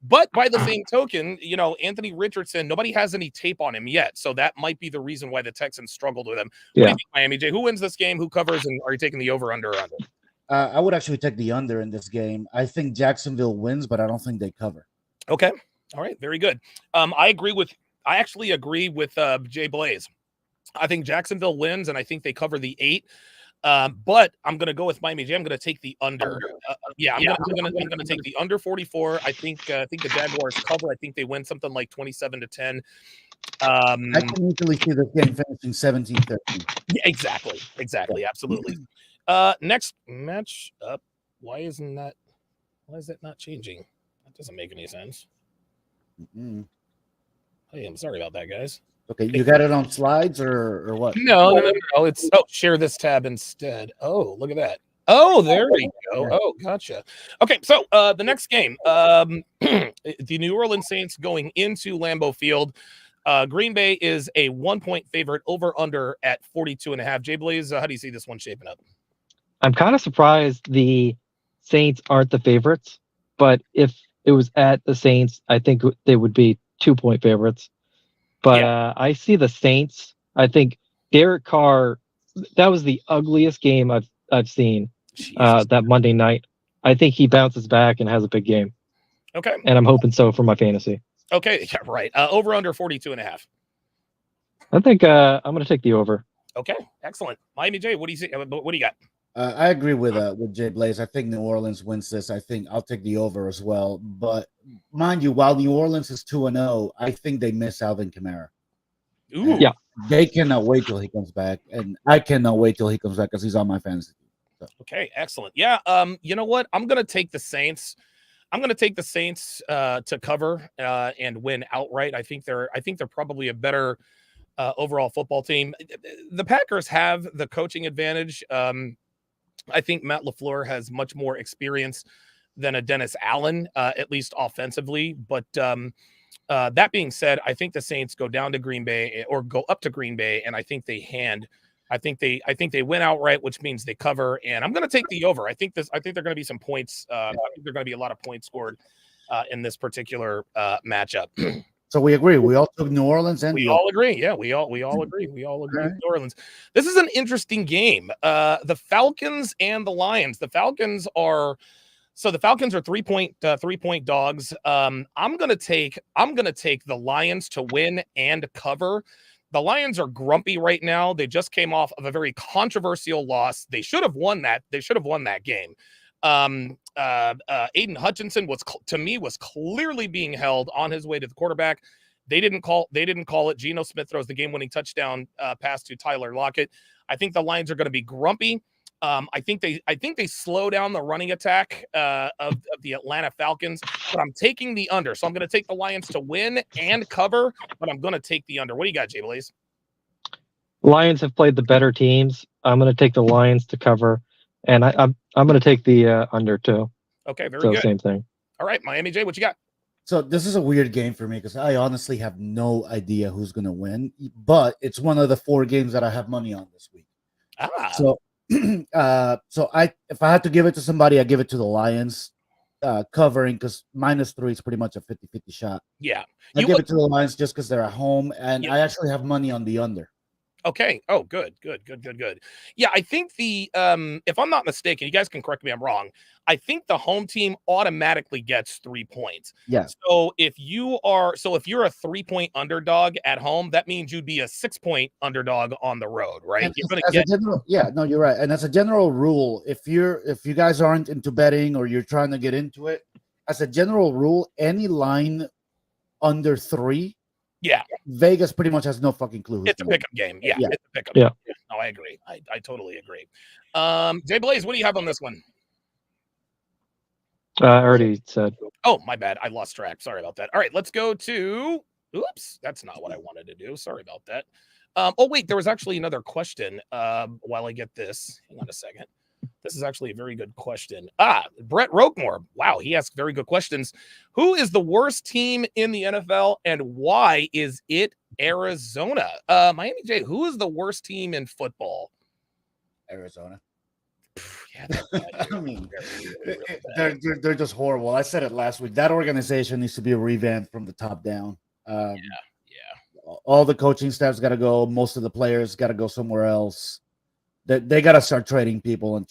But by the same token, Anthony Richardson, nobody has any tape on him yet. So that might be the reason why the Texans struggled with him. Yeah. What do you think, Miami J? Who wins this game? Who covers? And are you taking the over, under, or under? I would actually take the under in this game. I think Jacksonville wins, but I don't think they cover. Okay. All right. Very good. I actually agree with Jay Blaze. I think Jacksonville wins, and I think they cover the 8. But I'm going to go with Miami. I'm going to take the under. I'm going to take the under 44. I think the Jaguars cover. I think they win something like 27-10. I can easily see this game finishing 17-13. Yeah, exactly, absolutely. Next match up. Why is it not changing? That doesn't make any sense. Mm-hmm. Hey, I'm sorry about that, guys. Okay, you got it on slides or what? No. It's share this tab instead. Oh, look at that. Oh, there we go. Oh, gotcha. Okay, so the next game, the New Orleans Saints going into Lambeau Field. Green Bay is a 1-point favorite over under at 42.5. Jay Blaze, how do you see this one shaping up? I'm kind of surprised the Saints aren't the favorites, but if it was at the Saints, I think they would be 2-point favorites. But I see the Saints. I think Derek Carr, that was the ugliest game I've seen that Monday night. I think he bounces back and has a big game. Okay. And I'm hoping so for my fantasy. Okay, yeah, right. Over under 42.5. I think I'm going to take the over. Okay, excellent. Miami J, what do you see? What do you got? I agree with Jay Blaze. I think New Orleans wins this. I think I'll take the over as well. But mind you, while New Orleans is 2-0, I think they miss Alvin Kamara. Ooh. Yeah. They cannot wait till he comes back, and I cannot wait till he comes back because he's on my fantasy team. So. Okay, excellent. Yeah. You know what? I'm gonna take the Saints. I'm gonna take the Saints to cover and win outright. I think they're probably a better overall football team. The Packers have the coaching advantage. I think Matt LaFleur has much more experience than a Dennis Allen, at least offensively. But that being said, I think the Saints go down to Green Bay or go up to Green Bay, and I think they win outright, which means they cover. And I'm going to take the over. I think there are going to be some points. I think there are going to be a lot of points scored in this particular matchup. So we agree. We all took New Orleans, and we all agree. Yeah, we all agree. We all agree with New Orleans. This is an interesting game. The Falcons and the Lions. The Falcons are 3-point dogs. I'm gonna take the Lions to win and cover. The Lions are grumpy right now. They just came off of a very controversial loss. They should have won that. Game. Aiden Hutchinson was clearly being held on his way to the quarterback. They didn't call it. Geno Smith throws the game-winning touchdown pass to Tyler Lockett. I think the Lions are going to be grumpy. I think they slow down the running attack of the Atlanta Falcons, but I'm taking the under. So I'm going to take the Lions to win and cover, but I'm going to take the under. What do you got, Jay Blaze? Lions have played the better teams. I'm going to take the Lions to cover, and I'm going to take the under too. Okay, very good. Same thing. All right, Miami J, what you got? So this is a weird game for me because I honestly have no idea who's going to win, but it's one of the 4 games that I have money on this week. So if I had to give it to somebody, I give it to the Lions covering because -3 is pretty much a 50-50 shot. Yeah. I give it to the Lions just because they're at home, and I actually have money on the under. Okay. Oh, good. Yeah, I think if I'm not mistaken, you guys can correct me if I'm wrong. I think the home team automatically gets 3 points. Yeah. So if you're a 3-point underdog at home, that means you'd be a 6-point underdog on the road, right? You're right. And as a general rule, if you guys aren't into betting or you're trying to get into it, as a general rule, any line under 3. Yeah, Vegas pretty much has no fucking clue. It's a pickup game. Yeah, it's a pickup. Yeah. Game. No, I agree. I totally agree. Jay Blaze, what do you have on this one? I already said. Oh, my bad. I lost track. Sorry about that. All right, let's go to. Oops, that's not what I wanted to do. Sorry about that. Wait, there was actually another question. While I get this, hang on a second. This is actually a very good question. Brett Roquemore. Wow, he asks very good questions. Who is the worst team in the NFL and why is it Arizona? Miami J, who is the worst team in football? Arizona. Yeah, I mean, they're just horrible. I said it last week. That organization needs to be revamped from the top down. All the coaching staff's got to go. Most of the players got to go somewhere else. They got to start trading people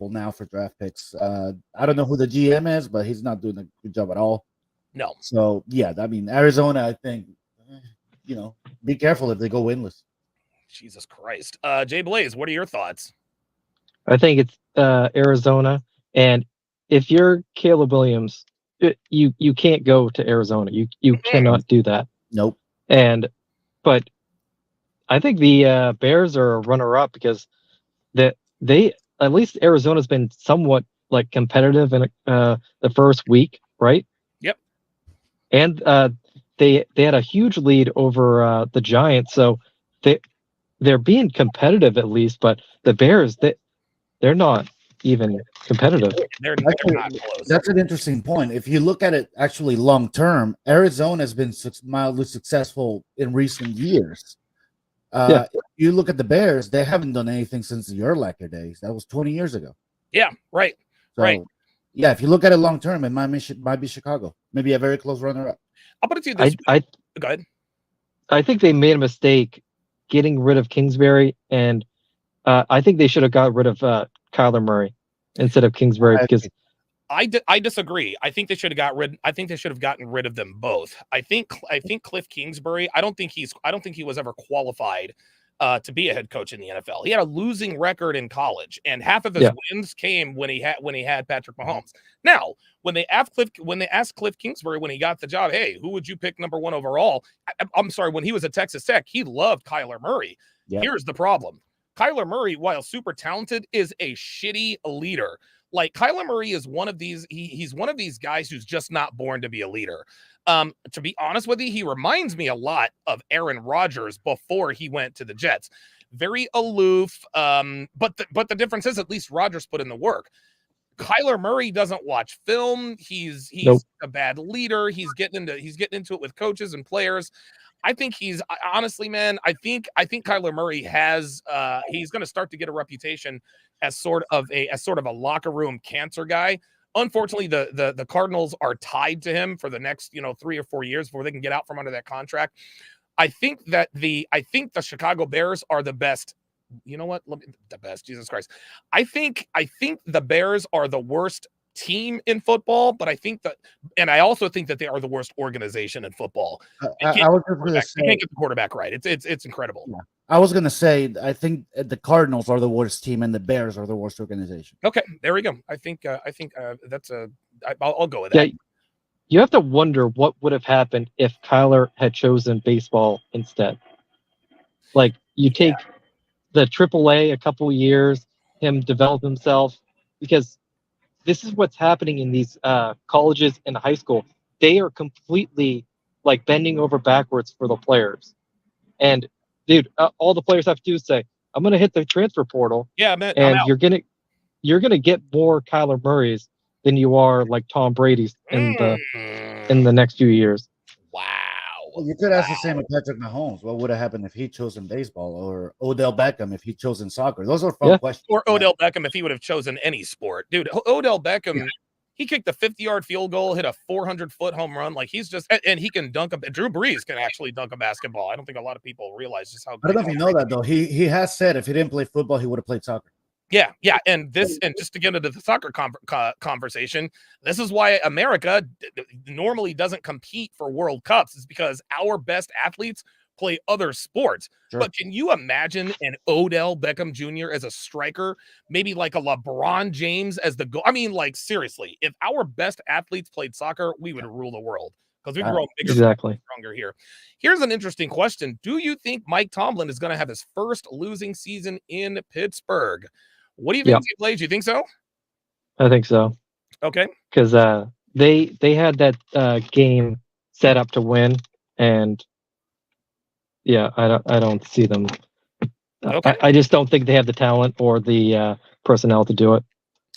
now for draft picks. I don't know who the GM is, but he's not doing a good job at all. No. So, yeah, I mean, Arizona, I think, be careful if they go winless. Jesus Christ. Jay Blaze, what are your thoughts? I think it's Arizona, and if you're Caleb Williams, you can't go to Arizona. You cannot do that. Nope. But I think the Bears are a runner-up because they at least Arizona's been somewhat like competitive in the first week, right? Yep. And they had a huge lead over the Giants, so they're being competitive at least. But the Bears, they're not even competitive. They're not close. That's an interesting point. If you look at it actually long term, Arizona has been mildly successful in recent years. If you look at the Bears, they haven't done anything since the Urlacher days. That was 20 years ago. Yeah, right. So, right. Yeah, if you look at it long term, it might be Chicago. Maybe a very close runner-up. I'll put it to you this way. Go ahead. I think they made a mistake getting rid of Kingsbury, and I think they should have got rid of Kyler Murray instead of Kingsbury because I disagree. I think they should have gotten rid of them both. I think Cliff Kingsbury, I don't think he was ever qualified to be a head coach in the NFL. He had a losing record in college, and half of his wins came when he had Patrick Mahomes. Now, when they asked Cliff Kingsbury when he got the job, hey, who would you pick number 1 overall? I'm sorry, when he was at Texas Tech, he loved Kyler Murray. Yep. Here's the problem. Kyler Murray, while super talented, is a shitty leader. Like Kyler Murray is one of these, he's one of these guys who's just not born to be a leader. To be honest with you, he reminds me a lot of Aaron Rodgers before he went to the Jets. Very aloof, but the difference is at least Rodgers put in the work. Kyler Murray doesn't watch film. He's a bad leader. He's getting into it with coaches and players. I think honestly, man, I think Kyler Murray has he's going to start to get a reputation as sort of a locker room cancer guy. Unfortunately, the Cardinals are tied to him for the next 3 or 4 years before they can get out from under that contract. I think the Chicago Bears are the best. You know what? The best. Jesus Christ. I think the Bears are the worst team in football, but I also think that they are the worst organization in football. They can't get the quarterback right. It's incredible. Yeah. I was going to say, I think the Cardinals are the worst team and the Bears are the worst organization. Okay, there we go. I think that's I'll go with that. Yeah, you have to wonder what would have happened if Kyler had chosen baseball instead. Like you take the AAA a couple of years, him develop himself, because this is what's happening in these colleges and high school. They are completely like bending over backwards for the players. And dude, all the players have to do is say, "I'm going to hit the transfer portal." Yeah, man, and you're gonna get more Kyler Murrays than you are like Tom Brady's in the next few years. Wow. Well, you could ask the same with Patrick Mahomes. What would have happened if he'd chosen baseball, or Odell Beckham if he'd chosen soccer? Those are fun questions. Or Odell Beckham if he would have chosen any sport. Dude, Odell Beckham, he kicked a 50-yard field goal, hit a 400-foot home run. Like he's just, and he can dunk Drew Brees can actually dunk a basketball. I don't think a lot of people realize just how good. I don't know if you know that though. He has said if he didn't play football, he would have played soccer. Yeah, and just to get into the soccer conversation, this is why America normally doesn't compete for World Cups, is because our best athletes play other sports. Sure. But can you imagine an Odell Beckham Jr. as a striker, maybe like a LeBron James as the goal? I mean, like seriously, if our best athletes played soccer, we would rule the world because we've grown bigger, stronger here. Here's an interesting question: do you think Mike Tomlin is going to have his first losing season in Pittsburgh? What do you think, Blaze? Do you think so? I think so. Okay. Because they had that game set up to win, and I don't see them. Okay. I just don't think they have the talent or the personnel to do it.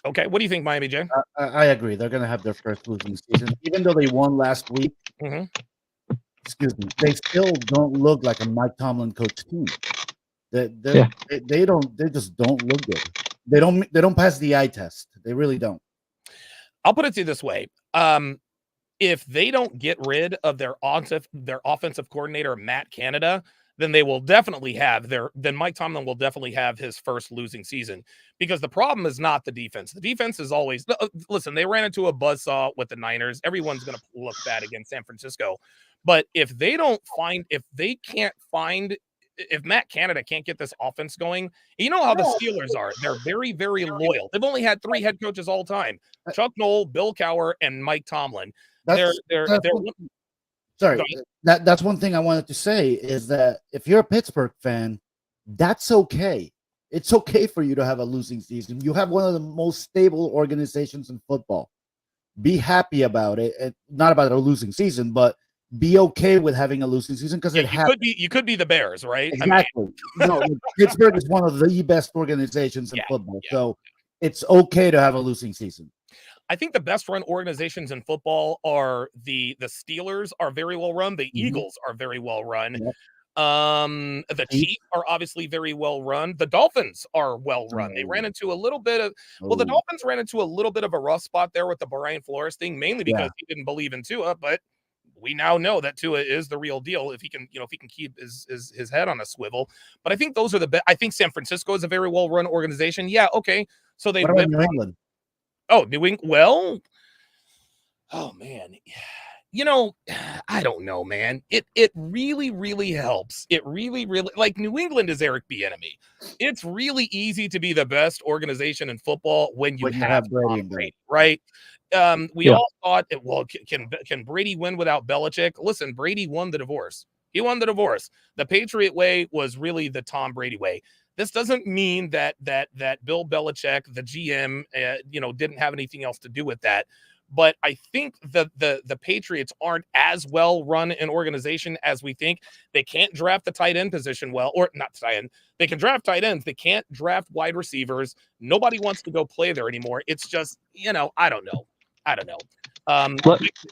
Okay. What do you think, Miami J? I agree. They're going to have their first losing season, even though they won last week. Mm-hmm. Excuse me. They still don't look like a Mike Tomlin coach team. They just don't look good. They don't pass the eye test. They really don't. I'll put it to you this way. If they don't get rid of their offensive coordinator, Matt Canada, then they will definitely have then Mike Tomlin will definitely have his first losing season, because the problem is not the defense. The defense is always, listen, they ran into a buzzsaw with the Niners. Everyone's going to look bad against San Francisco. But if they can't find if Matt Canada can't get this offense going, you know how the Steelers are. They're very, very loyal. They've only had 3 head coaches all time: Chuck Noll, Bill Cowher, and Mike Tomlin. That's one thing I wanted to say is that if you're a Pittsburgh fan, that's okay. It's okay for you to have a losing season. You have one of the most stable organizations in football. Be happy about it. And not about a losing season, but be okay with having a losing season because you could be the Bears, right? Exactly. No, Pittsburgh is one of the best organizations in football. So it's okay to have a losing season. I think the best run organizations in football are the Steelers are very well run. The Eagles are very well run. Yep. The Chiefs are obviously very well run. The Dolphins are well run. They ran into a little bit of the Dolphins ran into a little bit of a rough spot there with the Brian Flores thing, mainly because he didn't believe in Tua, but we now know that Tua is the real deal if he can keep his head on a swivel. But I think those are the best. I think San Francisco is a very well run organization. Yeah, okay. So they what about New England? Oh, New England. Well, oh man. I don't know, man. It really, really helps. It really, really, like, New England is Eric Bieniemy. It's really easy to be the best organization in football when you have Brady, right? We all thought, well, can Brady win without Belichick? Listen, Brady won the divorce. He won the divorce. The Patriot way was really the Tom Brady way. This doesn't mean that Bill Belichick, the GM, didn't have anything else to do with that. But I think the Patriots aren't as well run an organization as we think. They can't draft the tight end position well, or not tight end. They can draft tight ends. They can't draft wide receivers. Nobody wants to go play there anymore. It's just, I don't know.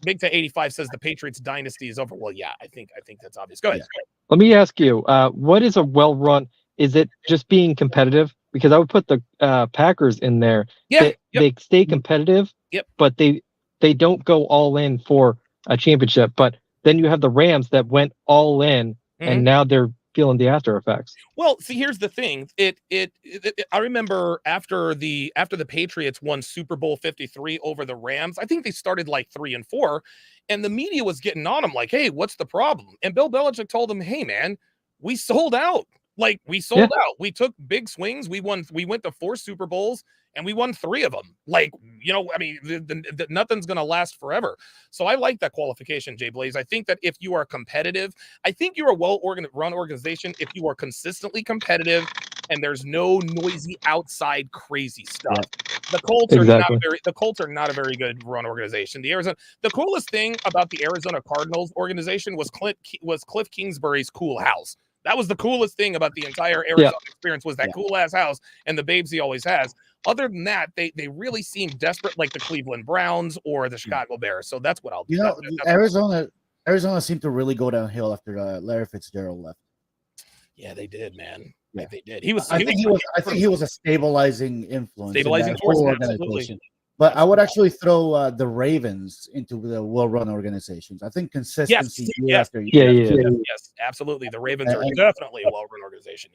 Big to 85 says the Patriots dynasty is over. Well, yeah, I think that's obvious. Go ahead. Let me ask you, what is a well run? Is it just being competitive? Because I would put the Packers in there. Yeah, they stay competitive. Yep. But they don't go all in for a championship. But then you have the Rams that went all in, and now they're feeling the after effects. Well, see, here's the thing. I remember after the Patriots won Super Bowl 53 over the Rams, I think they started like 3-4, and the media was getting on them like, "Hey, what's the problem?" And Bill Belichick told them, "Hey, man, we sold out. Like, we sold out. We took big swings. We went to 4 Super Bowls and we won 3 of them. Like, nothing's going to last forever." So I like that qualification, Jay Blaze. I think that if you are competitive, I think you're a well-run organization if you are consistently competitive and there's no noisy outside crazy stuff. The Colts are not a very good run organization. The coolest thing about the Arizona Cardinals organization was Cliff Kingsbury's cool house. That was the coolest thing about the entire Arizona experience, was that cool ass house and the babes he always has. Other than that, they really seem desperate, like the Cleveland Browns or the Chicago Bears. So that's what I'll do. Arizona seemed to really go downhill after Larry Fitzgerald left. Yeah, they did, man. Yeah. They did. I think he was a stabilizing influence. Stabilizing force, absolutely. But I would actually throw the Ravens into the well-run organizations. I think consistency year after year. Yes, absolutely. The Ravens are definitely a well-run organization.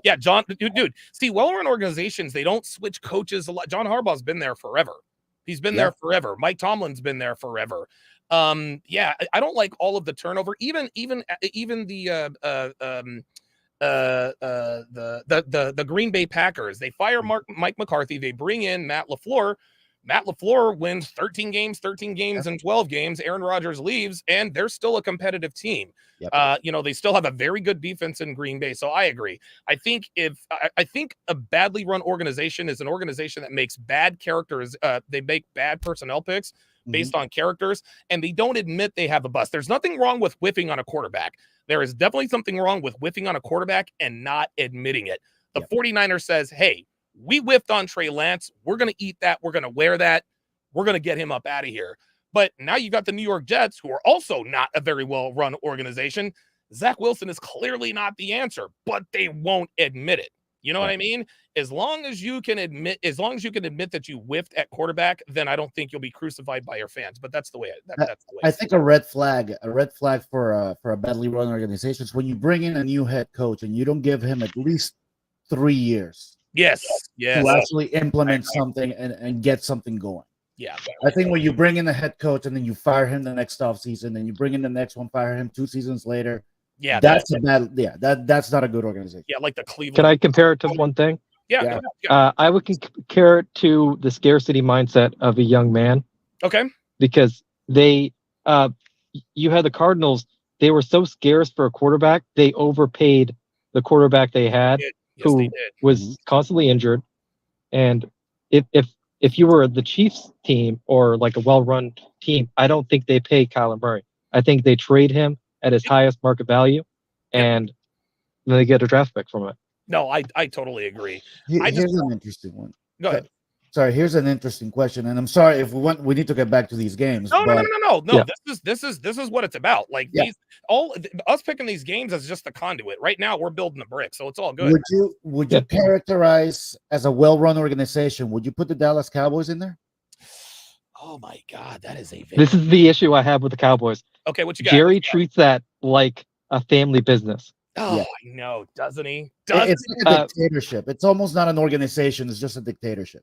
Yeah, John, dude. See, well-run organizations, they don't switch coaches a lot. John Harbaugh's been there forever. He's been there forever. Mike Tomlin's been there forever. I don't like all of the turnover. Even the Green Bay Packers. They fire Mike McCarthy. They bring in Matt LaFleur. Matt LaFleur wins 13 games and 12 games. Aaron Rodgers leaves, and they're still a competitive team. Yep. They still have a very good defense in Green Bay. So I agree. I think a badly run organization is an organization that makes bad characters. They make bad personnel picks based on characters, and they don't admit they have a bust. There's nothing wrong with whiffing on a quarterback. There is definitely something wrong with whiffing on a quarterback and not admitting it. The 49ers says, "Hey, we whiffed on Trey Lance. We're going to eat that. We're going to wear that. We're going to get him up out of here." But now you got the New York Jets, who are also not a very well-run organization. Zach Wilson is clearly not the answer, but they won't admit it. You know what I mean? As long as you can admit that you whiffed at quarterback, then I don't think you'll be crucified by your fans. But that's the way. That's the way. I think a red flag for a badly run organization is when you bring in a new head coach and you don't give him at least 3 years. Yes. To actually implement something and get something going. Yeah. I think when you bring in the head coach and then you fire him the next offseason, and you bring in the next one, fire him 2 seasons later, Yeah, that's a bad. Yeah, that's not a good organization. Yeah, like the Cleveland. Can I compare it to one thing? Yeah. I would compare it to the scarcity mindset of a young man. Okay. Because you had the Cardinals. They were so scarce for a quarterback. They overpaid the quarterback they had, who was constantly injured. And if you were the Chiefs team or like a well-run team, I don't think they pay Kyler Murray. I think they trade him at his highest market value, and then they get a draft pick from it. No, I totally agree. Here's an interesting one. Go ahead. Sorry, here's an interesting question, and I'm sorry if we need to get back to these games. No. Yeah. This is what it's about. Like us picking these games as just the conduit. Right now, we're building the brick, so it's all good. Would you characterize as a well-run organization? Would you put the Dallas Cowboys in there? Oh my God, that is This is the issue I have with the Cowboys. Okay, what you got? Jerry treats that like a family business. Oh, I know, doesn't he? It's like a dictatorship. It's almost not an organization. It's just a dictatorship.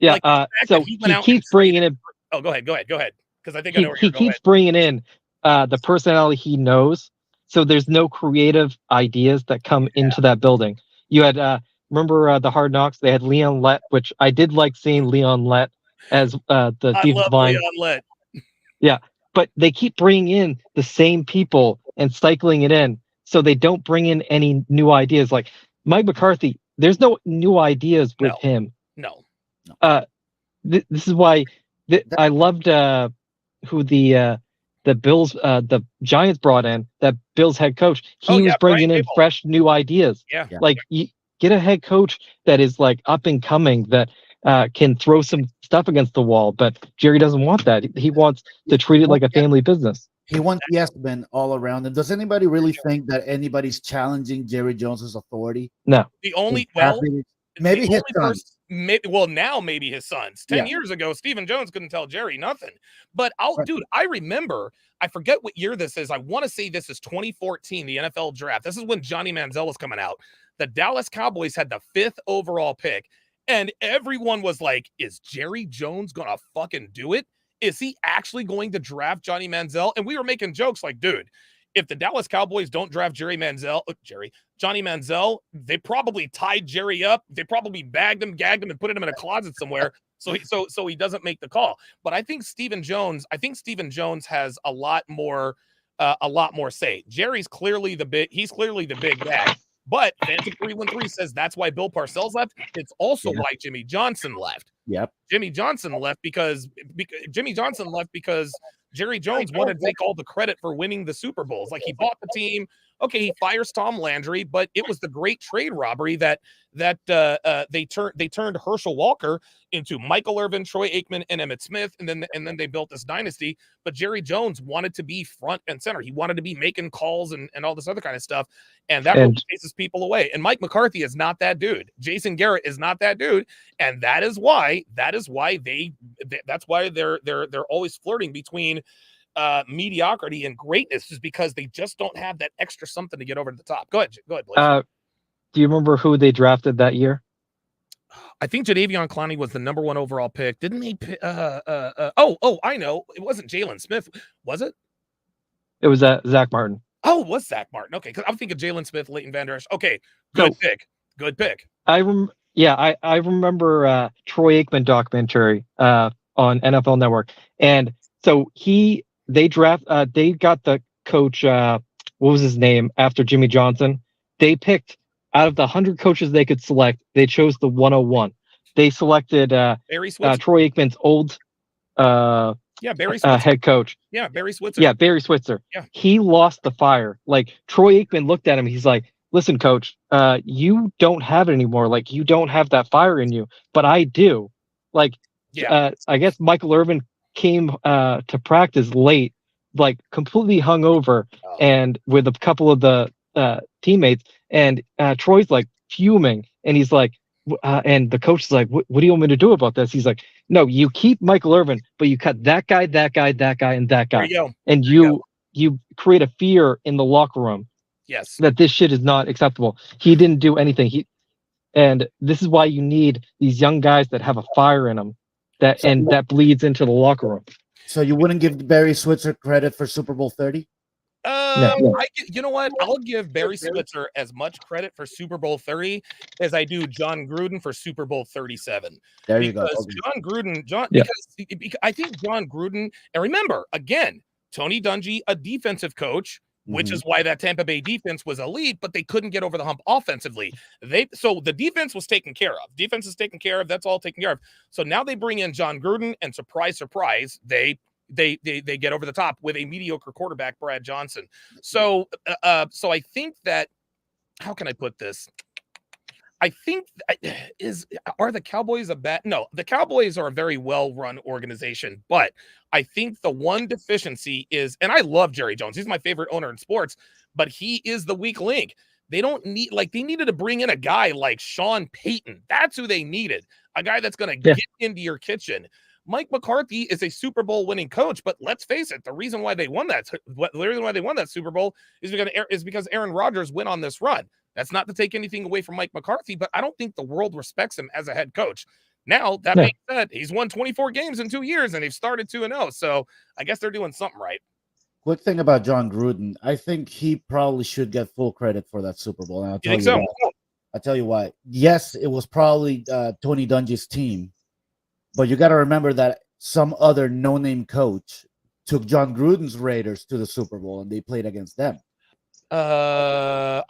Yeah. So he keeps bringing in. Oh, go ahead. Because I think he keeps bringing in the personality he knows. So there's no creative ideas that come into that building. You had remember the Hard Knocks? They had Leon Lett, which I did like seeing Leon Lett as the defensive line. Leon Lett. Yeah, but they keep bringing in the same people and cycling it in. So they don't bring in any new ideas. Like Mike McCarthy, there's no new ideas with him. No. This is why I loved who the Bills, the Giants brought in, that Bills head coach. He was bringing in fresh new ideas. Yeah. Like you get a head coach that is like up and coming, that can throw some stuff against the wall. But Jerry doesn't want that. He wants to treat it like a family business. He wants yes men all around him. Does anybody really think that anybody's challenging Jerry Jones's authority? No. The only maybe his sons. Now maybe his sons. 10 years ago, Stephen Jones couldn't tell Jerry nothing. But dude, I remember. I forget what year this is. I want to say this is 2014, the NFL draft. This is when Johnny Manziel was coming out. The Dallas Cowboys had the 5th overall pick, and everyone was like, "Is Jerry Jones gonna fucking do it? Is he actually going to draft Johnny Manziel?" And we were making jokes like, dude, if the Dallas Cowboys don't draft Johnny Manziel, they probably tied Jerry up. They probably bagged him, gagged him, and put him in a closet somewhere so he doesn't make the call. But I think Stephen Jones has a lot more say. Jerry's clearly the big bag. But Phantom 313 says that's why Bill Parcells left. It's also why Jimmy Johnson left. Yep. Jimmy Johnson left because Jerry Jones wanted to take all the credit for winning the Super Bowls. Like, he bought the team. Okay, he fires Tom Landry, but it was the great trade robbery that they turned Herschel Walker into Michael Irvin, Troy Aikman, and Emmitt Smith, and then they built this dynasty. But Jerry Jones wanted to be front and center. He wanted to be making calls and all this other kind of stuff, and that really chases people away. And Mike McCarthy is not that dude. Jason Garrett is not that dude, and that's why they're always flirting between mediocrity and greatness, is because they just don't have that extra something to get over to the top. Go ahead, Blake. Do you remember who they drafted that year? I think Jadeveon Clowney was the number 1 overall pick. Didn't they? I know. It wasn't Jalen Smith, was it? It was Zach Martin. Oh, it was Zach Martin. Okay, because I'm thinking Jalen Smith, Leighton Vander Esch. Okay, good pick. I remember Troy Aikman documentary on NFL Network, and so they got the coach. What was his name after Jimmy Johnson? They picked out of the 100 coaches they could select. They chose the 101. They selected Troy Aikman's old head coach. Yeah, Barry Switzer. Yeah, Barry Switzer. Yeah. He lost the fire. Like, Troy Aikman looked at him. He's like, "Listen, coach, you don't have it anymore. Like, you don't have that fire in you, but I do." Like, I guess Michael Irvin came to practice late, like completely hungover, and with a couple of the teammates, and Troy's like fuming, and he's like, and the coach is like, what do you want me to do about this? He's like, "No, you keep Michael Irvin, but you cut that guy, and that guy, and that guy, and you create a fear in the locker room." Yes, that this shit is not acceptable. He didn't do anything. And this is why you need these young guys that have a fire in them, that bleeds into the locker room. So you wouldn't give Barry Switzer credit for Super Bowl 30? You know what? I'll give Barry Switzer as much credit for Super Bowl 30 as I do John Gruden for Super Bowl 37. There you go. Because because I think John Gruden, and remember, again, Tony Dungy, a defensive coach, which is why that Tampa Bay defense was elite, but they couldn't get over the hump offensively. So the defense was taken care of. Defense is taken care of. That's all taken care of. So now they bring in John Gruden, and surprise, surprise, they get over the top with a mediocre quarterback, Brad Johnson. So I think that, how can I put this? I think are the Cowboys no, the Cowboys are a very well-run organization, but I think the one deficiency is, and I love Jerry Jones. He's my favorite owner in sports, but he is the weak link. They needed to bring in a guy like Sean Payton. That's who they needed. A guy that's going to get into your kitchen. Mike McCarthy is a Super Bowl winning coach, but let's face it, the reason why they won that Super Bowl is because Aaron Rodgers went on this run. That's not to take anything away from Mike McCarthy, but I don't think the world respects him as a head coach. Now, that being said, he's won 24 games in 2 years, and they've started 2-0, so I guess they're doing something right. Quick thing about John Gruden, I think he probably should get full credit for that Super Bowl. And I'll tell you why. Yes, it was probably Tony Dungy's team, but you got to remember that some other no-name coach took John Gruden's Raiders to the Super Bowl, and they played against them. Bill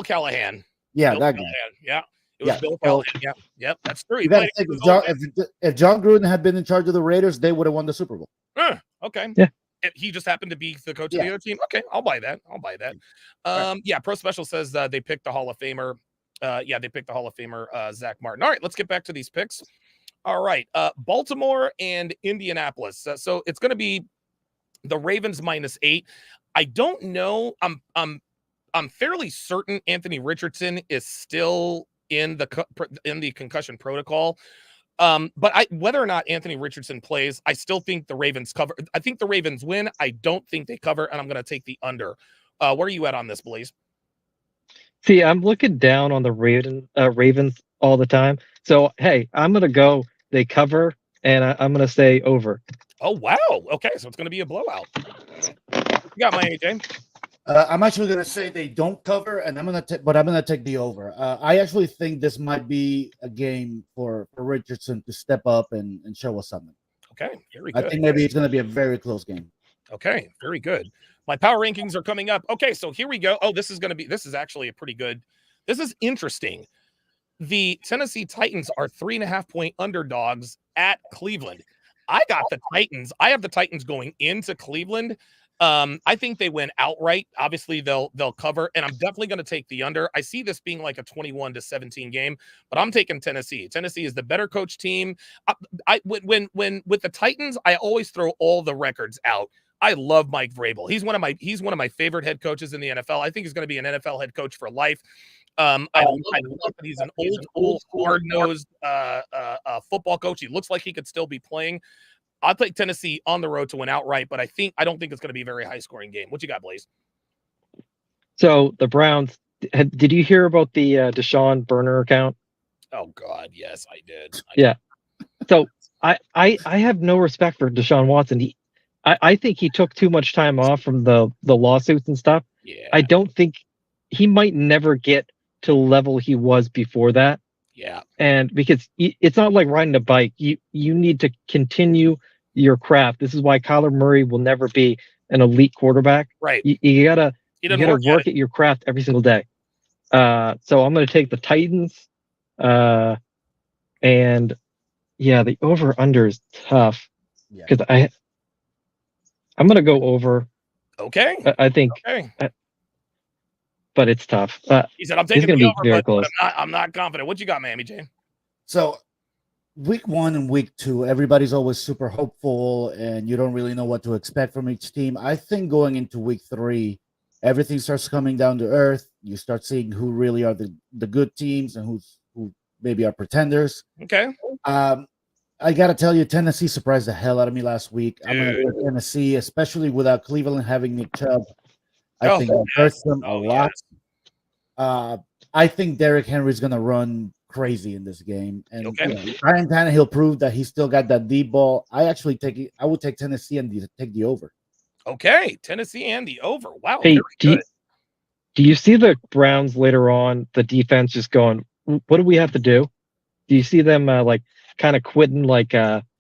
Callahan. Yeah, that guy. Yeah, it was Bill Callahan. Yep, that's true. If John Gruden had been in charge of the Raiders, they would have won the Super Bowl. Okay. Yeah. He just happened to be the coach of the other team. Okay, I'll buy that. Yeah, Pro Special says they picked the Hall of Famer. They picked the Hall of Famer, Zach Martin. All right, let's get back to these picks. All right, Baltimore and Indianapolis. So it's going to be the Ravens -8. I don't know. I'm fairly certain Anthony Richardson is still in the concussion protocol. But whether or not Anthony Richardson plays, I still think the Ravens cover. I think the Ravens win. I don't think they cover, and I'm going to take the under. Where are you at on this, Blaze? See, I'm looking down on the Ravens all the time. So, hey, I'm going to go. They cover, and I'm going to say over. Oh, wow. Okay, so it's going to be a blowout. You got Miami, Jane. I'm actually going to say they don't cover, and I'm going to take the over. I actually think this might be a game for Richardson to step up and show us something. Okay, very good. I think maybe it's going to be a very close game. Okay, very good. My power rankings are coming up. Okay, so here we go. Oh, this is actually a pretty good. This is interesting. The Tennessee Titans are 3.5-point underdogs at Cleveland. I got the Titans. I have the Titans going into Cleveland. I think they win outright. Obviously, they'll cover, and I'm definitely going to take the under. I see this being like a 21-17 game, but I'm taking Tennessee. Tennessee is the better coach team. When with the Titans, I always throw all the records out. I love Mike Vrabel. He's one of my favorite head coaches in the NFL. I think he's going to be an NFL head coach for life. I love that he's an old hard-nosed football coach. He looks like he could still be playing. I'll take Tennessee on the road to win outright, but I don't think it's going to be a very high-scoring game. What you got, Blaze? So the Browns. Did you hear about the Deshaun burner account? Oh God, yes, I did. So I have no respect for Deshaun Watson. I think he took too much time off from the lawsuits and stuff. Yeah. I don't think he might never get to the level he was before that. Yeah. And because it's not like riding a bike, you need to continue your craft. This is why Kyler Murray will never be an elite quarterback. Right. You gotta work at your craft every single day. So I'm gonna take the Titans. And the over under is tough because I'm gonna go over. Okay. I think. Okay. But it's tough. He said, "I'm taking the over, but I'm not confident." What you got, Miami Jane? So, week 1 and week 2, everybody's always super hopeful, and you don't really know what to expect from each team. I think going into week 3, everything starts coming down to earth. You start seeing who really are the good teams and who maybe are pretenders. Okay. I got to tell you, Tennessee surprised the hell out of me last week. I'm going to take Tennessee, especially without Cleveland having Nick Chubb. I think it hurts them a lot. Yes. I think Derrick Henry is going to run crazy in this game. And Ryan Tannehill proved that he still got that deep ball. I would take Tennessee and take the over. Okay, Tennessee and the over. Wow, Hey, very good. do you see the Browns later on? The defense just going, what do we have to do? Do you see them like kind of quitting like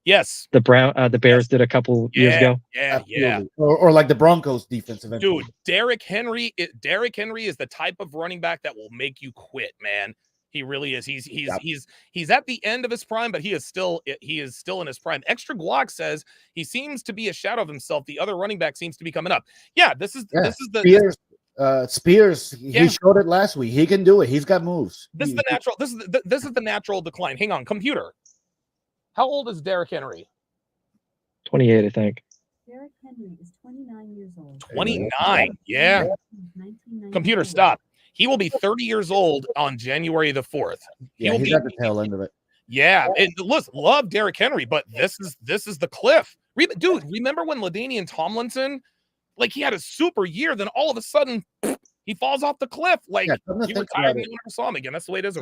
yes, the Bears yes. did a couple years ago? Yeah. Or like the Broncos defense eventually. Dude, Derrick Henry is the type of running back that will make you quit, man. He really is. He's at the end of his prime, but he is still in his prime. Extra Guac says he seems to be a shadow of himself. The other running back seems to be coming up. Yeah, this is the Spears. He showed it last week. He can do it. He's got moves. This is the natural decline. Hang on, computer. How old is Derrick Henry? 28, I think. Derrick Henry is 29 years old. 29. Yeah. Computer, stop. He will be 30 years old on January the 4th. He's at the tail end of it. Yeah. And listen, love Derrick Henry, but this is the cliff. Dude, remember when LaDainian Tomlinson, like he had a super year, then all of a sudden he falls off the cliff. Like he retired and you never saw him again. That's the way it is.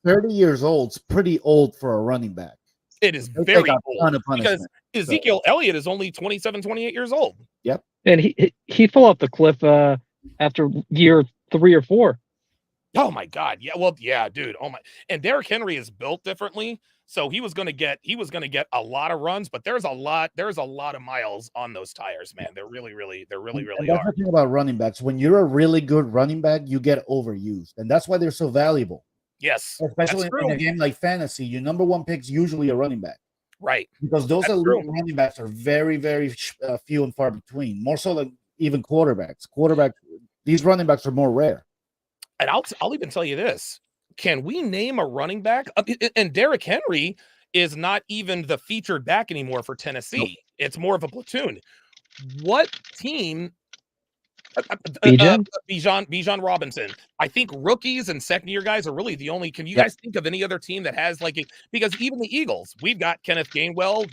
30 years old is pretty old for a running back. It is very old because Ezekiel Elliott is only 27, 28 years old. Yep. And he fell off the cliff after year 3 or 4. Oh my God. Yeah. Well, yeah, dude. Oh my. And Derrick Henry is built differently. So he was going to get a lot of runs, but there's a lot of miles on those tires, man. They're really and that's the thing about running backs. When you're a really good running back, you get overused. And that's why they're so valuable. Yes. Especially in a game like fantasy, your number one pick's usually a running back. Right. Because those elite running backs are very, very few and far between. More so than even quarterbacks. These running backs are more rare. And I'll even tell you this. Can we name a running back? And Derrick Henry is not even the featured back anymore for Tennessee. Nope. It's more of a platoon. What team? Bijan Robinson. I think rookies and second-year guys are really the only. Can you guys think of any other team that has because even the Eagles, we've got Kenneth Gainwell,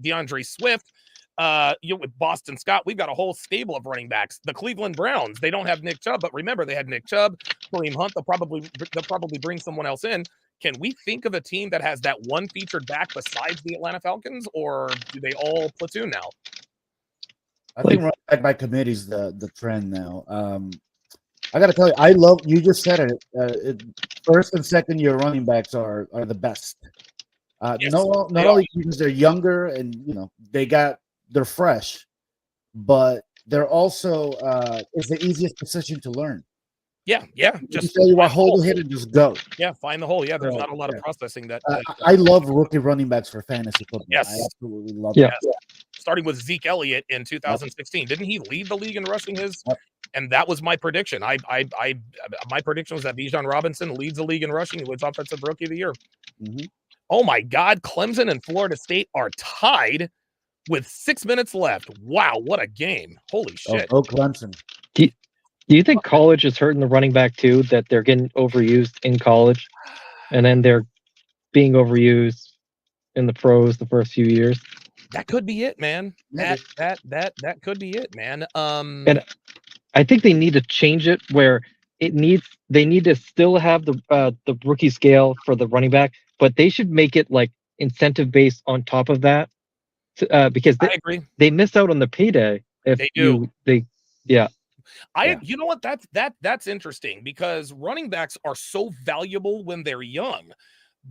DeAndre Swift. With Boston Scott, we've got a whole stable of running backs. The Cleveland Browns, they don't have Nick Chubb, but remember they had Nick Chubb, Kareem Hunt. They'll probably bring someone else in. Can we think of a team that has that one featured back besides the Atlanta Falcons, or do they all platoon now? I think running back by committee is the trend now. I got to tell you, you just said it. First and second year running backs are the best. Yes, not only because they're younger and they're fresh, but they're also it's the easiest position to learn. Yeah. Just tell you what, hold the hit and just go. Yeah, find the hole. Yeah, there's not a lot of processing that. I love rookie running backs for fantasy football. Yes, I absolutely love it. Yes. Starting with Zeke Elliott in 2016, didn't he lead the league in rushing his? Yep. And that was my prediction. My prediction was that Bijan Robinson leads the league in rushing. He was offensive rookie of the year. Mm-hmm. Oh my God, Clemson and Florida State are tied with 6 minutes left. Wow, what a game. Holy shit. Oh, Clemson. Do you think college is hurting the running back too, that they're getting overused in college and then they're being overused in the pros the first few years? That could be it, man. That could be it, man. And I think they need to change it where they need to still have the rookie scale for the running back, but they should make it like incentive based on top of that. Because I agree. They miss out on the payday if they do. You know what? That's interesting because running backs are so valuable when they're young,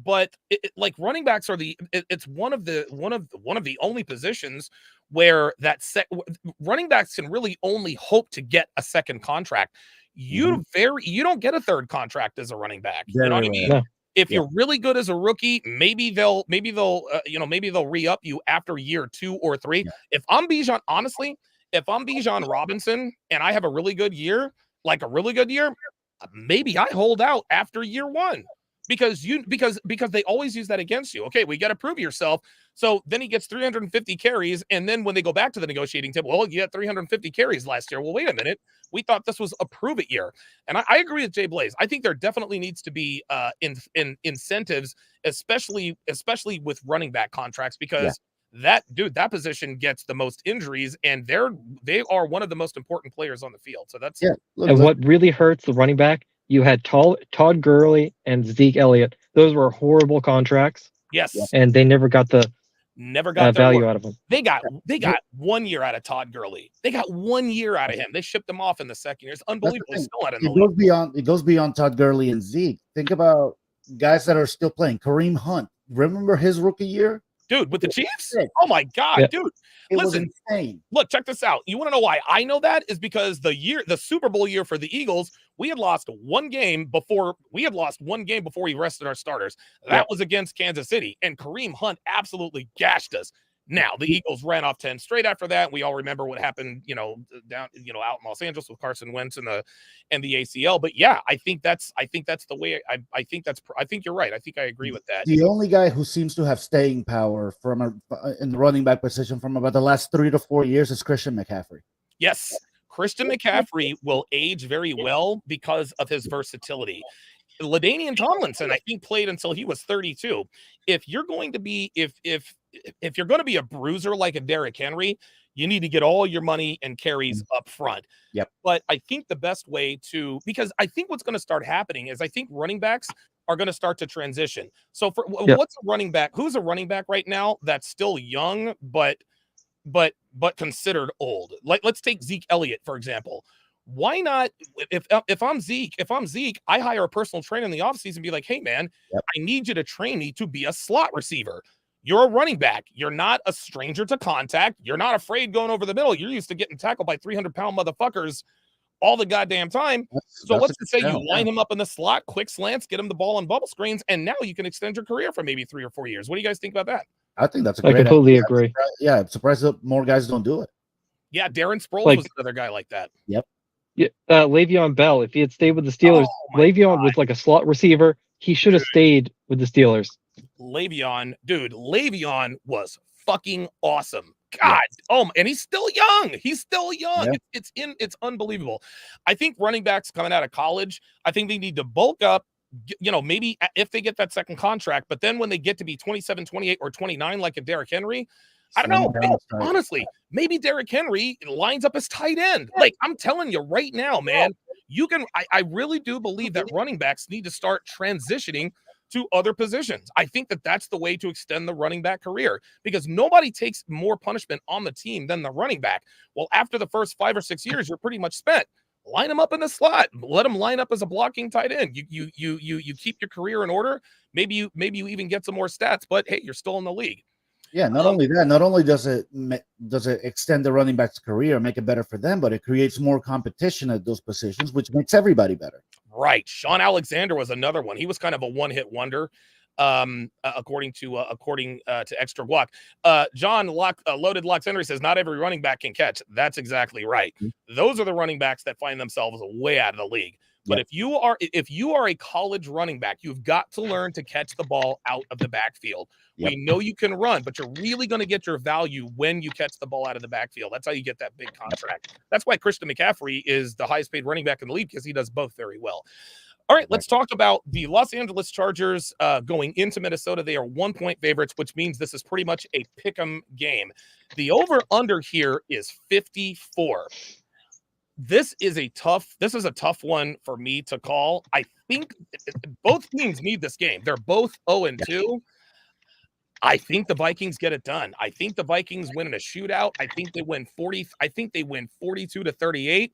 but like running backs are it's one of the only positions where running backs can really only hope to get a second contract. You don't get a third contract as a running back. You know what I mean? No. If you're really good as a rookie, maybe they'll re-up you after year 2 or 3. Yeah. If I'm Bijan Robinson and I have a really good year, maybe I hold out after year 1 because they always use that against you. Okay, we got to prove yourself. So then he gets 350 carries, and then when they go back to the negotiating table, well, you had 350 carries last year. Well, wait a minute. We thought this was a prove it year. And I agree with Jay Blaze. I think there definitely needs to be incentives, especially with running back contracts, because that position gets the most injuries, and they are one of the most important players on the field. So that's and what really hurts the running back, you had Todd Gurley and Zeke Elliott. Those were horrible contracts. Yes. And they never got the Never got value out of him. They got 1 year out of Todd Gurley. They got 1 year out of him. They shipped him off in the second year. It's unbelievable. He's still out in the league. It goes beyond Todd Gurley and Zeke. Think about guys that are still playing. Kareem Hunt. Remember his rookie year? Dude, with the Chiefs? Oh my God, dude. Listen, was insane. Look, check this out. You want to know why I know that? Is because the Super Bowl year for the Eagles, we had lost one game before we rested our starters. That was against Kansas City, and Kareem Hunt absolutely gashed us. Now, the Eagles ran off 10 straight after that. We all remember what happened, out in Los Angeles with Carson Wentz and the ACL. But yeah, I think that's the way. I think you're right. I think I agree with that. The only guy who seems to have staying power in the running back position from about the last 3 to 4 years is Christian McCaffrey. Yes, Christian McCaffrey will age very well because of his versatility. LaDainian Tomlinson, I think, played until he was 32. If you're going to be if you're going to be a bruiser like a Derrick Henry, you need to get all your money and carries up front. Yep. But I think the best way because I think what's going to start happening is I think running backs are going to start to transition. So what's a running back? Who's a running back right now that's still young but considered old? Like, let's take Zeke Elliott, for example. Why not? If I'm Zeke, I hire a personal trainer in the offseason and be like, hey, man, I need you to train me to be a slot receiver. You're a running back. You're not a stranger to contact. You're not afraid going over the middle. You're used to getting tackled by 300-pound motherfuckers all the goddamn time. So let's just say you line him up in the slot, quick slants, get him the ball on bubble screens, and now you can extend your career for maybe 3 or 4 years. What do you guys think about that? I think that's a great idea. I completely agree. I'm surprised that more guys don't do it. Yeah, Darren Sproles was another guy like that. Yep. Yeah, Le'Veon Bell, if he had stayed with the Steelers, Le'Veon was like a slot receiver. He should have stayed with the Steelers. Le'Veon was fucking awesome. God, and he's still young. Yeah. It's unbelievable. I think running backs coming out of college, I think they need to bulk up, maybe if they get that second contract, but then when they get to be 27, 28, or 29, like a Derrick Henry, I don't know. Honestly, maybe Derrick Henry lines up as tight end. Like, I'm telling you right now, man, I really do believe that running backs need to start transitioning to other positions. I think that that's the way to extend the running back career, because nobody takes more punishment on the team than the running back. Well, after the first 5 or 6 years, you're pretty much spent. Line them up in the slot. Let them line up as a blocking tight end. You keep your career in order. Maybe you even get some more stats, but hey, you're still in the league. Yeah, not only does it extend the running back's career, make it better for them, but it creates more competition at those positions, which makes everybody better. Right. Sean Alexander was another one. He was kind of a one-hit wonder, according to Extra Guac. John Loaded Locks Henry says not every running back can catch. That's exactly right. Those are the running backs that find themselves way out of the league. But if you are a college running back, you've got to learn to catch the ball out of the backfield. We know you can run, but you're really going to get your value when you catch the ball out of the backfield. That's how you get that big contract. That's why Christian McCaffrey is the highest paid running back in the league, because he does both very well. All right, let's talk about the Los Angeles Chargers going into Minnesota. They are 1-point favorites, which means this is pretty much a pick 'em game. The over-under here is 54. This is a tough one for me to call. I think both teams need this game. They're both 0-2. I think the Vikings get it done. I think the Vikings win in a shootout. I think they win 42-38.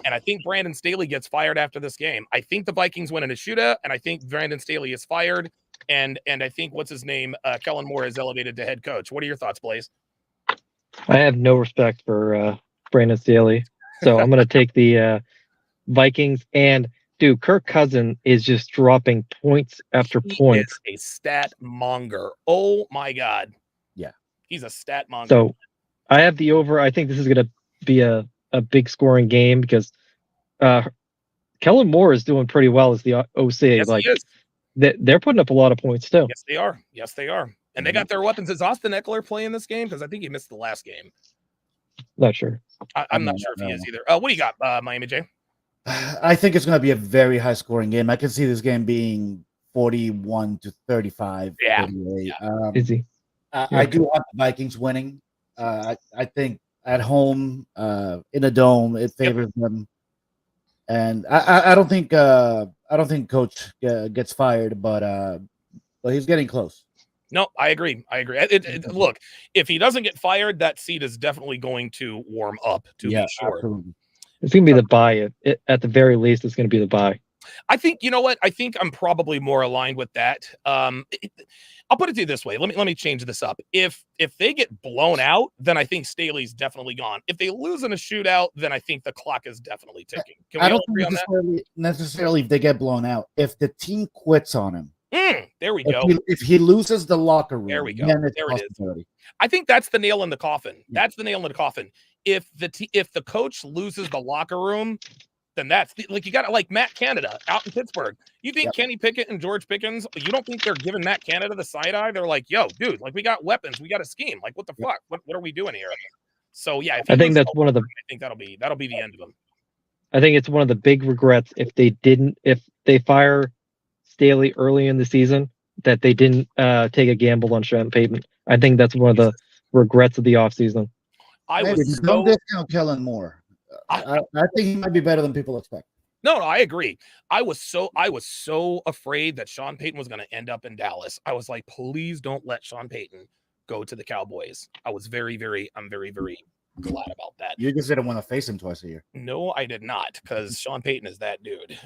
And I think Brandon Staley gets fired after this game. I think the Vikings win in a shootout, and I think Brandon Staley is fired. And I think Kellen Moore is elevated to head coach. What are your thoughts, Blaze? I have no respect for Brandon Staley. So I'm going to take the Vikings. And, dude, Kirk Cousins is just dropping points after points. He is a stat monger. Oh, my God. Yeah. He's a stat monger. So I have the over. I think this is going to be a big scoring game, because Kellen Moore is doing pretty well as the OC. Yes, like, he is. They're putting up a lot of points still. Yes, they are. And they got their weapons. Is Austin Eckler playing this game? Because I think he missed the last game. Not sure. I'm not sure if he is either. What do you got, Miami J? I think it's going to be a very high-scoring game. I can see this game being 41-35. Yeah. Easy. I do want the Vikings winning. I think at home, in a dome, it favors them. And I don't think Coach gets fired, but he's getting close. No, I agree. Look, if he doesn't get fired, that seat is definitely going to warm up, to be sure. Absolutely. It's going to be the buy. At the very least, it's going to be the buy. I think, you know what? I think I'm probably more aligned with that. I'll put it to you this way. Let me change this up. If they get blown out, then I think Staley's definitely gone. If they lose in a shootout, then I think the clock is definitely ticking. Can we all agree on that? Necessarily if they get blown out. If the team quits on him, there we go. If he loses the locker room, there we go. There it is. I think that's the nail in the coffin. That's the nail in the coffin. If the coach loses the locker room, then that's like you got to like Matt Canada out in Pittsburgh. You think Kenny Pickett and George Pickens? You don't think they're giving Matt Canada the side eye? They're like, "Yo, dude, like we got weapons, we got a scheme. Like what the fuck? What are we doing here?" So yeah, I think that's one of the. I think that'll be the end of them. I think it's one of the big regrets if they fire Staley early in the season that they didn't take a gamble on Sean Payton. I think that's one of the regrets of the offseason. Don't discount Kellen Moore. I think he might be better than people expect. No, I agree. I was so afraid that Sean Payton was going to end up in Dallas. I was like, please don't let Sean Payton go to the Cowboys. I'm very, very glad about that. You just didn't want to face him twice a year. No, I did not, because Sean Payton is that dude.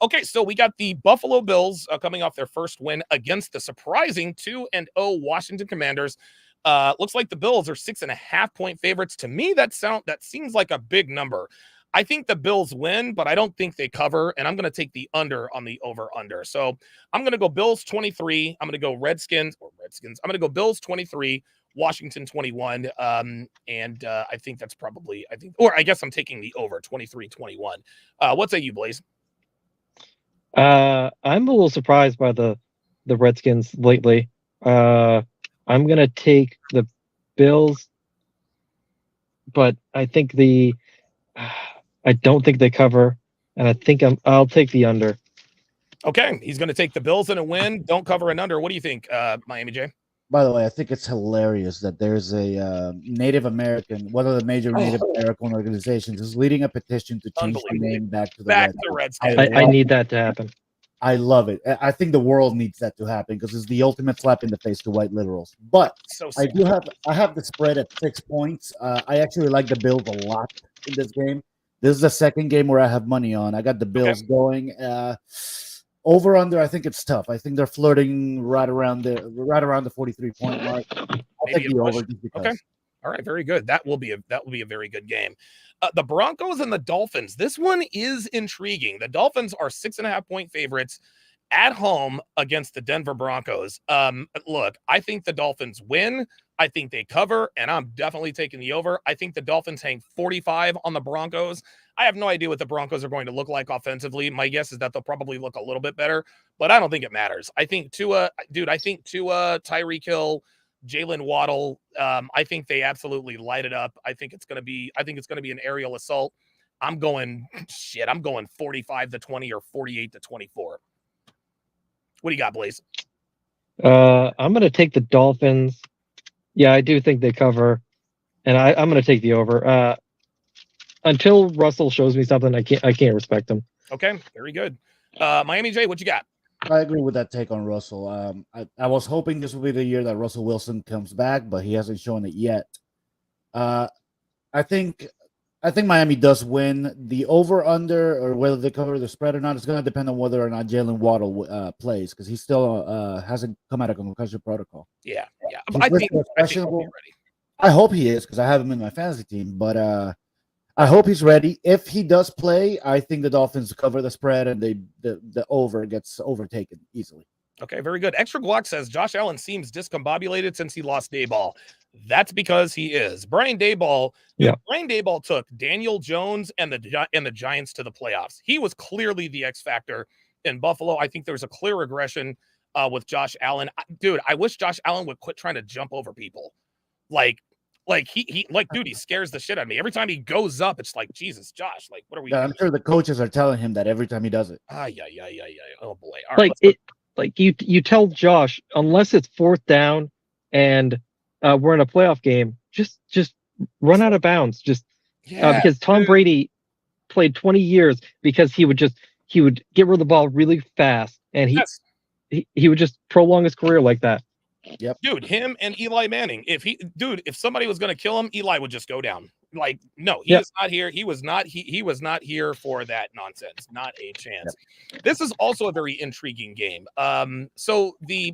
Okay, so we got the Buffalo Bills coming off their first win against the surprising 2-0 Washington Commanders. Looks like the Bills are 6.5-point favorites. To me, that seems like a big number. I think the Bills win, but I don't think they cover, and I'm going to take the under on the over-under. So I'm going to go Bills 23. I'm going to go Redskins. I'm going to go Bills 23, Washington 21. I think that's probably, or I guess I'm taking the over 23-21. What say you, Blaze? I'm a little surprised by the Redskins lately. I'm going to take the Bills, but I think I don't think they cover, and I think I'll take the under. Okay, he's going to take the Bills in a win. Don't cover an under. What do you think, Miami J? By the way, I think it's hilarious that there's a Native American, one of the major Native American organizations, is leading a petition to change the name back to the Redskins. I need that to happen. I love it. I think the world needs that to happen because it's the ultimate slap in the face to white liberals. But I have the spread at 6 points. I actually like the Bills a lot in this game. This is the second game where I have money on. I got the Bills going. Over under, I think it's tough. I think they're flirting right around the 43-point mark. I'll take the over just because. Okay. All right, very good. That will be a very good game. The Broncos and the Dolphins. This one is intriguing. The Dolphins are 6.5-point favorites at home against the Denver Broncos. Look, I think the Dolphins win. I think they cover, and I'm definitely taking the over. I think the Dolphins hang 45 on the Broncos. I have no idea what the Broncos are going to look like offensively. My guess is that they'll probably look a little bit better, but I don't think it matters. I think Tua, Tyreek Hill, Jalen Waddle, I think they absolutely light it up. I think it's going to be an aerial assault. I'm going 45-20 or 48-24. What do you got, Blaze? I'm going to take the Dolphins. Yeah, I do think they cover, and I'm going to take the over. Until Russell shows me something, I can't respect him. Okay, very good. Miami J, what you got? I agree with that take on Russell. I was hoping this will be the year that Russell Wilson comes back, but he hasn't shown it yet. I think Miami does win. The over/under, or whether they cover the spread or not, is going to depend on whether or not Jalen Waddle plays, because he still hasn't come out of concussion protocol. Yeah. I think questionable. I hope he is, because I have him in my fantasy team, but I hope he's ready. If he does play, I think the Dolphins cover the spread and the over gets overtaken easily. Okay, very good. Extra Glock says Josh Allen seems discombobulated since he lost Dayball. That's because he is. Brian Dayball took Daniel Jones and the Giants to the playoffs. He was clearly the X factor in Buffalo. I think there was a clear regression with Josh Allen. Dude, I wish Josh Allen would quit trying to jump over people. He scares the shit out of me. Every time he goes up, it's like, Jesus, Josh, like, what are we doing? I'm sure the coaches are telling him that every time he does it. Yeah. Oh boy. All right, you tell Josh, unless it's fourth down and we're in a playoff game, just run out of bounds. Because Tom Brady played 20 years because he would get rid of the ball really fast, and he would just prolong his career like that. Yep. Dude, him and Eli Manning. If somebody was going to kill him, Eli would just go down. Like, no, he is not here. He was not here for that nonsense. Not a chance. Yep. This is also a very intriguing game. So the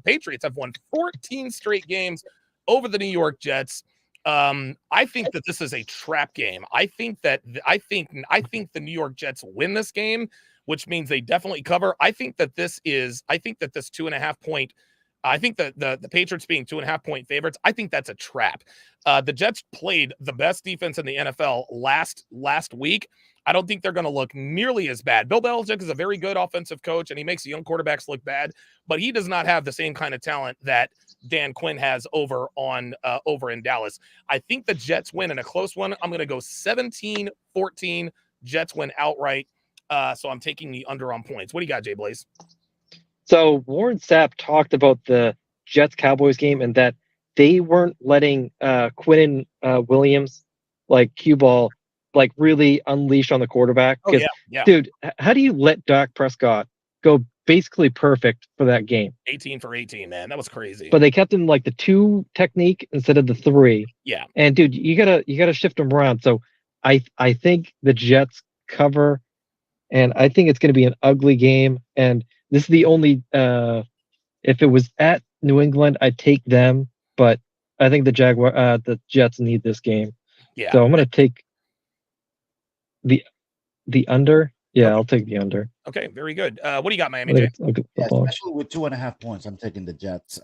Patriots have won 14 straight games over the New York Jets. I think that this is a trap game. I think the New York Jets win this game, which means they definitely cover. I think that this 2.5 point. I think that the Patriots being 2.5 point favorites, I think that's a trap. The Jets played the best defense in the NFL last week. I don't think they're going to look nearly as bad. Bill Belichick is a very good offensive coach, and he makes the young quarterbacks look bad, but he does not have the same kind of talent that Dan Quinn has over in Dallas. I think the Jets win in a close one. I'm going to go 17-14. Jets win outright. So I'm taking the under on points. What do you got, Jay Blaze? So Warren Sapp talked about the Jets-Cowboys game and that they weren't letting Quinn Williams, like cue ball, like really unleash on the quarterback. Oh, yeah. Dude, how do you let Dak Prescott go basically perfect for that game? 18 for 18, man. That was crazy. But they kept him like the 2 technique instead of the 3. Yeah. And dude, you gotta shift him around. So I think the Jets cover, and I think it's gonna be an ugly game. And this is the only if it was at New England, I'd take them, but I think the Jets need this game. Yeah. So I'm gonna take the under. Yeah, okay. I'll take the under. Okay, very good. What do you got, Miami Jay? Especially with 2.5 points, I'm taking the Jets.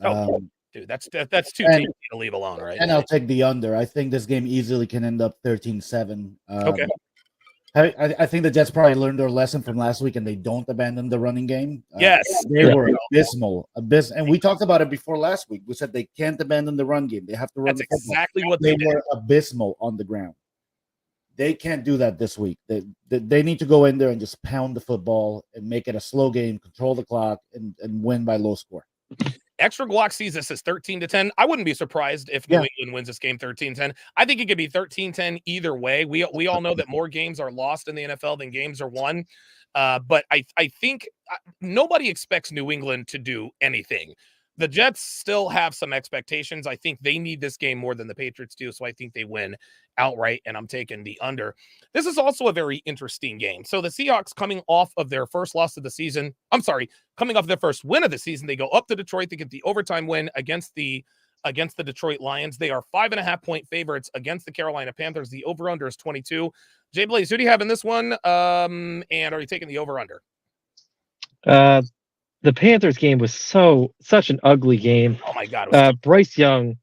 Dude, that's too tasty to leave alone, right? And I'll take the under. I think this game easily can end up 13-7. Okay. I think the Jets probably learned their lesson from last week, and they don't abandon the running game. Yes, they were abysmal. And we talked about it before last week. We said they can't abandon the run game. They have to run. That's exactly what they were abysmal on the ground. They can't do that this week. They need to go in there and just pound the football and make it a slow game, control the clock, and win by low score. Extra Glock sees this as 13-10. I wouldn't be surprised if New England wins this game 13-10. I think it could be 13-10 either way. We all know that more games are lost in the NFL than games are won. But I think nobody expects New England to do anything. The Jets still have some expectations. I think they need this game more than the Patriots do, so I think they win outright, and I'm taking the under. This is also a very interesting game. So the Seahawks coming off of their first loss of the season, coming off their first win of the season, they go up to Detroit to get the overtime win against the Detroit Lions. They are 5.5 point favorites against the Carolina Panthers. The over-under is 22. Jay Blaze, who do you have in this one? And are you taking the over-under? The Panthers game was such an ugly game. Oh my God. Bryce Young,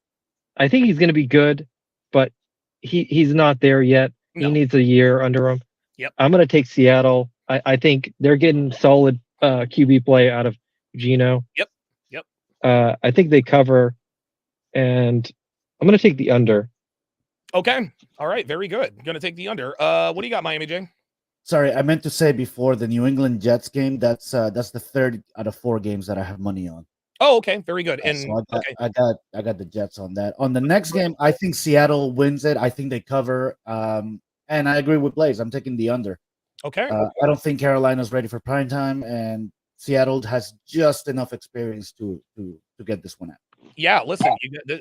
I think he's going to be good, but he's not there yet. No. He needs a year under him. Yep. I'm going to take Seattle. I think they're getting solid QB play out of Geno. Yep. I think they cover, and I'm going to take the under. Okay. All right. Very good. Going to take the under. What do you got, Miami J? Sorry, I meant to say before the New England Jets game. That's the 3rd out of 4 games that I have money on. Oh, okay, very good. And so I got the Jets on that. On the next game, I think Seattle wins it. I think they cover. And I agree with Blaze. I'm taking the under. Okay. I don't think Carolina's ready for prime time, and Seattle has just enough experience to get this one out. Yeah, listen,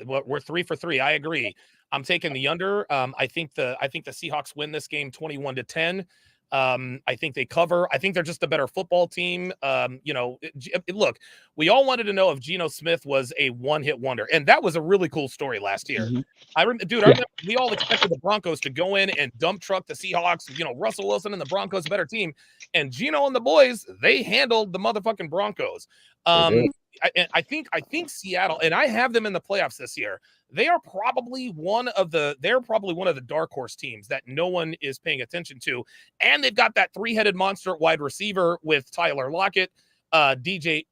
we're 3 for 3. I agree. I'm taking the under. I think the Seahawks win this game 21-10. I think they cover. I think they're just a better football team. Look, we all wanted to know if Geno Smith was a one-hit wonder, and that was a really cool story last year. Mm-hmm. I remember we all expected the Broncos to go in and dump truck the Seahawks. Russell Wilson and the Broncos, a better team, and Geno and the boys, they handled the motherfucking Broncos. I think Seattle, and I have them in the playoffs this year. They're probably one of the dark horse teams that no one is paying attention to. And they've got that 3-headed monster wide receiver with Tyler Lockett, DK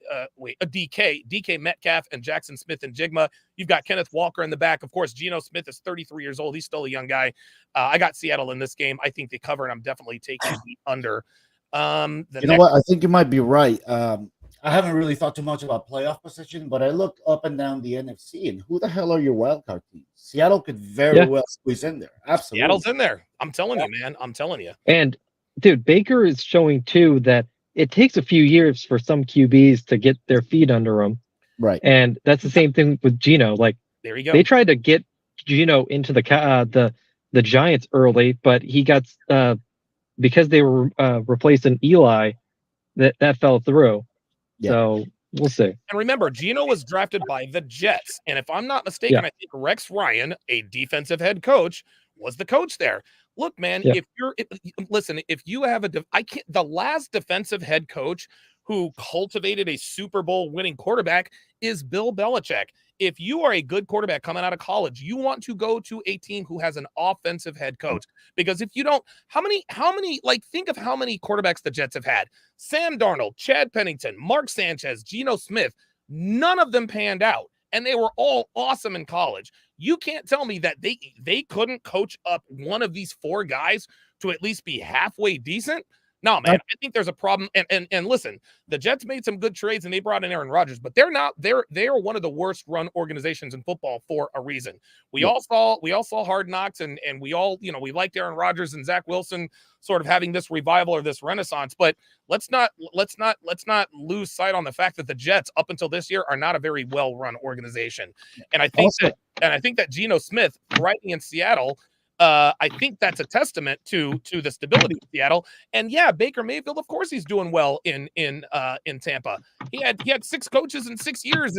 Metcalf, and Jackson Smith and Jigma. You've got Kenneth Walker in the back. Of course, Geno Smith is 33 years old. He's still a young guy. I got Seattle in this game. I think they cover, and I'm definitely taking the under. Know what? I think you might be right. I haven't really thought too much about playoff position, but I look up and down the NFC, and who the hell are your wildcard teams? Seattle could very well squeeze in there. Absolutely. Seattle's in there. I'm telling you, man. I'm telling you. And, dude, Baker is showing, too, that it takes a few years for some QBs to get their feet under them. Right. And that's the same thing with Geno. Like, there you go. they tried to get Geno into the Giants early, but he got because they were replacing Eli, that fell through. Yeah. So we'll see. And remember, Geno was drafted by the Jets. And if I'm not mistaken, I think Rex Ryan, a defensive head coach, was the coach there. Look, man, if you have the last defensive head coach who cultivated a Super Bowl winning quarterback is Bill Belichick. If you are a good quarterback coming out of college, you want to go to a team who has an offensive head coach. Because if you don't, how many, like, think of how many quarterbacks the Jets have had. Sam Darnold, Chad Pennington, Mark Sanchez, Geno Smith, none of them panned out. And they were all awesome in college. You can't tell me that they couldn't coach up one of these four guys to at least be halfway decent. No, man, I think there's a problem. And listen, the Jets made some good trades and they brought in Aaron Rodgers, but they are one of the worst run organizations in football for a reason. We all saw Hard Knocks, and we all, we liked Aaron Rodgers and Zach Wilson sort of having this revival or this renaissance, but let's not lose sight on the fact that the Jets up until this year are not a very well-run organization. And I think that Geno Smith writing in Seattle, I think that's a testament to the stability of Seattle. And yeah, Baker Mayfield, of course, he's doing well in Tampa. He had 6 coaches in 6 years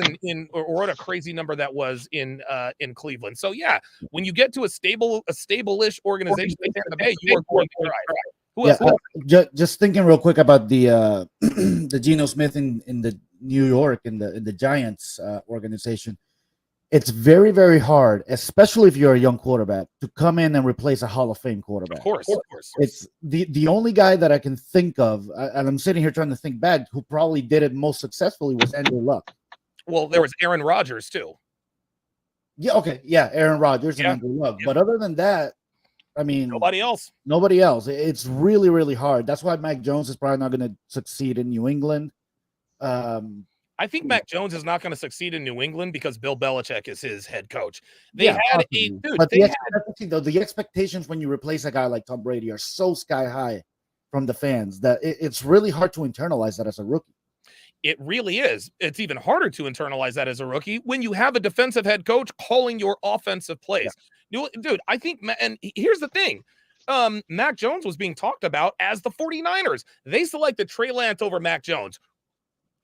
or what a crazy number that was in Cleveland. So yeah, when you get to a stable-ish organization like Tampa Bay, you are going to thrive. Just thinking real quick about the the Geno Smith in the New York in the Giants organization. It's very, very hard, especially if you're a young quarterback, to come in and replace a Hall of Fame quarterback. Of course. It's the only guy that I can think of, and I'm sitting here trying to think back, who probably did it most successfully was Andrew Luck. Well, there was Aaron Rodgers too. Yeah, okay, yeah, Aaron Rodgers and Andrew Luck. Yeah. But other than that, I mean, nobody else. It's really, really hard. That's why Mac Jones is probably not going to succeed in New England. I think Mac Jones is not going to succeed in New England because Bill Belichick is his head coach. The expectations when you replace a guy like Tom Brady are so sky high from the fans that it's really hard to internalize that as a rookie. It really is. It's even harder to internalize that as a rookie when you have a defensive head coach calling your offensive plays. Yeah. Dude, I think, and here's the thing. Mac Jones was being talked about as the 49ers. They selected Trey Lance over Mac Jones.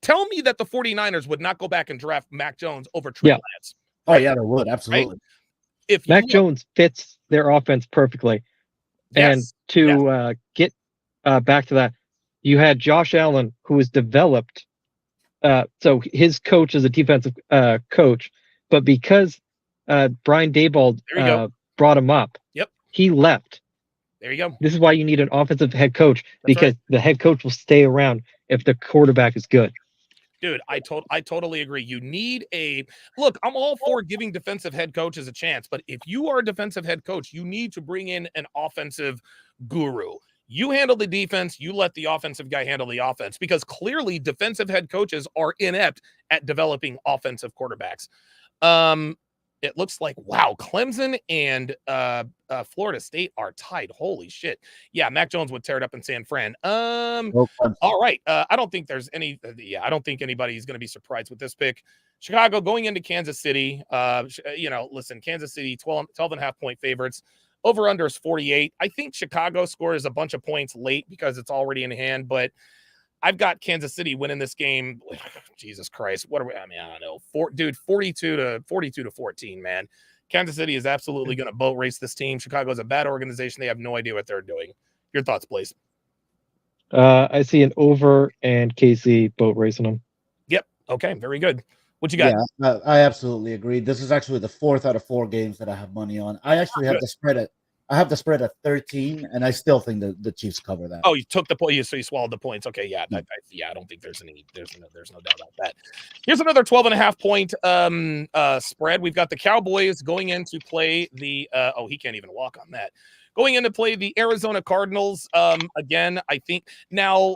Tell me that the 49ers would not go back and draft Mac Jones over Trey Lance. Right? Oh, yeah, they would. Absolutely. Right? If Mac Jones fits their offense perfectly. And to get back to that, you had Josh Allen, who was developed. So his coach is a defensive coach, but because Brian Daboll brought him up, he left. There you go. This is why you need an offensive head coach, because the head coach will stay around if the quarterback is good. Dude, I totally agree. You need look, I'm all for giving defensive head coaches a chance, but if you are a defensive head coach, you need to bring in an offensive guru. You handle the defense, you let the offensive guy handle the offense, because clearly defensive head coaches are inept at developing offensive quarterbacks. It looks like, wow, Clemson and Florida State are tied. Holy shit. Yeah, Mac Jones would tear it up in San Fran. All right. I don't think there's any I don't think anybody's going to be surprised with this pick. Chicago going into Kansas City. Listen, Kansas City 12.5 point favorites. Over under is 48. I think Chicago scores a bunch of points late because it's already in hand, but I've got Kansas City winning this game. Jesus Christ. What are we? I mean, I don't know. 42 to 14, man. Kansas City is absolutely going to boat race this team. Chicago's a bad organization. They have no idea what they're doing. Your thoughts, please. I see an over and KC boat racing them. Yep. Okay. Very good. What you got? Yeah, I absolutely agree. This is actually the 4th out of 4 games that I have money on. I actually have the spread at 13, and I still think the Chiefs cover that. Oh, you took the point, so you swallowed the points. Okay, yeah, I don't think there's no doubt about that. Here's another 12.5 point spread. We've got the Cowboys going in to play the. He can't even walk on that. Going in to play the Arizona Cardinals. Again, I think now,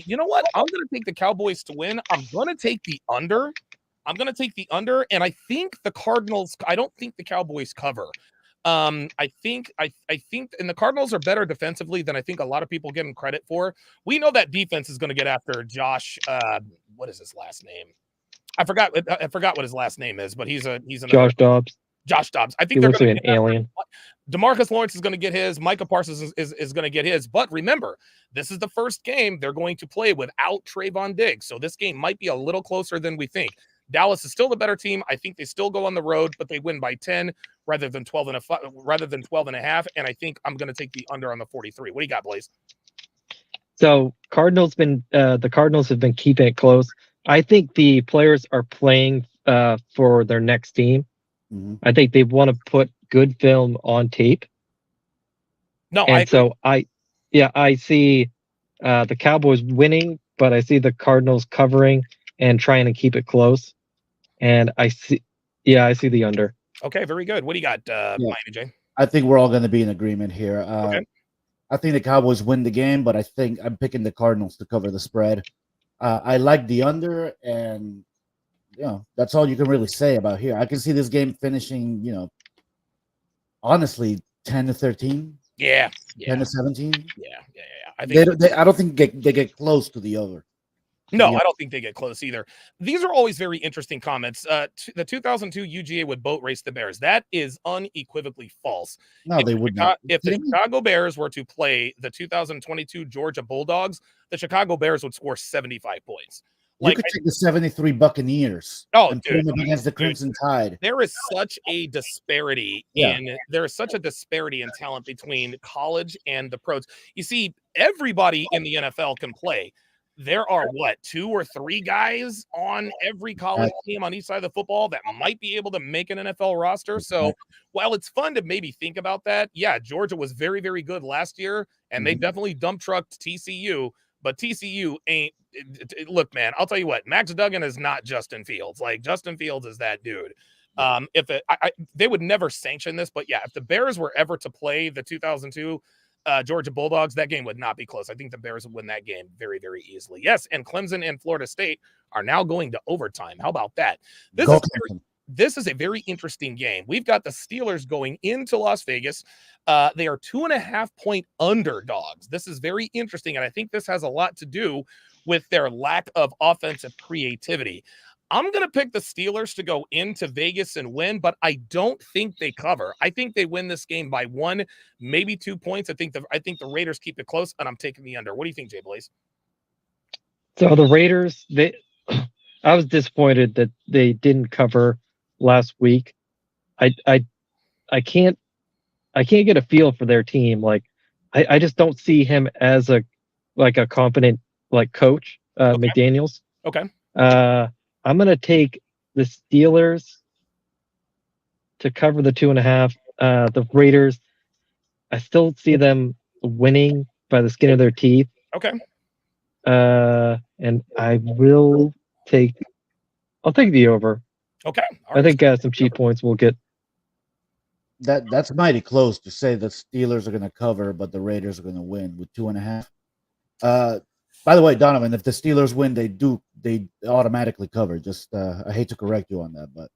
you know what? I'm going to take the Cowboys to win. I'm going to take the under. And I think the Cardinals. I don't think the Cowboys cover. I think, and the Cardinals are better defensively than I think a lot of people give them credit for. We know that defense is going to get after Josh. What is his last name? I forgot what his last name is, but he's Josh Dobbs. Josh Dobbs. I think He they're looks going like an alien. DeMarcus Lawrence is going to get his. Micah Parsons is going to get his. But remember, this is the first game they're going to play without Trayvon Diggs. So this game might be a little closer than we think. Dallas is still the better team. I think they still go on the road, but they win by 10 rather than 12 and a half. And I think I'm going to take the under on the 43. What do you got, Blaze? So the Cardinals have been keeping it close. I think the players are playing for their next team. Mm-hmm. I think they want to put good film on tape. No, and I see the Cowboys winning, but I see the Cardinals covering and trying to keep it close. And I see the under. Okay, very good. What do you got, Miami J? I think we're all going to be in agreement here. Okay. I think the Cowboys win the game, but I think I'm picking the Cardinals to cover the spread. I like the under, and that's all you can really say about here. I can see this game finishing, honestly, 10-13. Yeah. 10-17. Yeah. I think I don't think they get close to the over. No, I don't think they get close either. These are always very interesting comments. The 2002 UGA would boat race the Bears. That is unequivocally false. No, they would not. If the Chicago Bears were to play the 2022 Georgia Bulldogs, the Chicago Bears would score 75 points. You could take the 73 Buccaneers and put them against the Crimson Tide. There is such a disparity in talent between college and the pros. You see, everybody in the NFL can play. There are 2 or 3 guys on every college team on each side of the football that might be able to make an NFL roster. So while it's fun to maybe think about that, Georgia was very, very good last year, and they definitely dump trucked TCU, but TCU ain't. Look, man, I'll tell you what, Max Duggan is not Justin Fields. Like, Justin Fields is that dude. They would never sanction this, but if the Bears were ever to play the 2002 Georgia Bulldogs, that game would not be close. I think the Bears would win that game very, very easily. Yes, and Clemson and Florida State are now going to overtime. How about that? This is a very interesting game. We've got the Steelers going into Las Vegas. They are 2.5-point underdogs. This is very interesting, and I think this has a lot to do with their lack of offensive creativity. I'm going to pick the Steelers to go into Vegas and win, but I don't think they cover. I think they win this game by 1, maybe 2 points. I think the Raiders keep it close, and I'm taking the under. What do you think, Jay Blaze? So the Raiders, I was disappointed that they didn't cover last week. I can't get a feel for their team. Like, I just don't see him as a competent coach, McDaniels. Okay. I'm going to take the Steelers to cover the 2.5. The Raiders, I still see them winning by the skin of their teeth. Okay. And I'll take the over. Okay. I think some cheap points will get. That's mighty close to say the Steelers are going to cover, but the Raiders are going to win with 2.5. By the way, Donovan, if the Steelers win, they automatically cover. Just I hate to correct you on that, but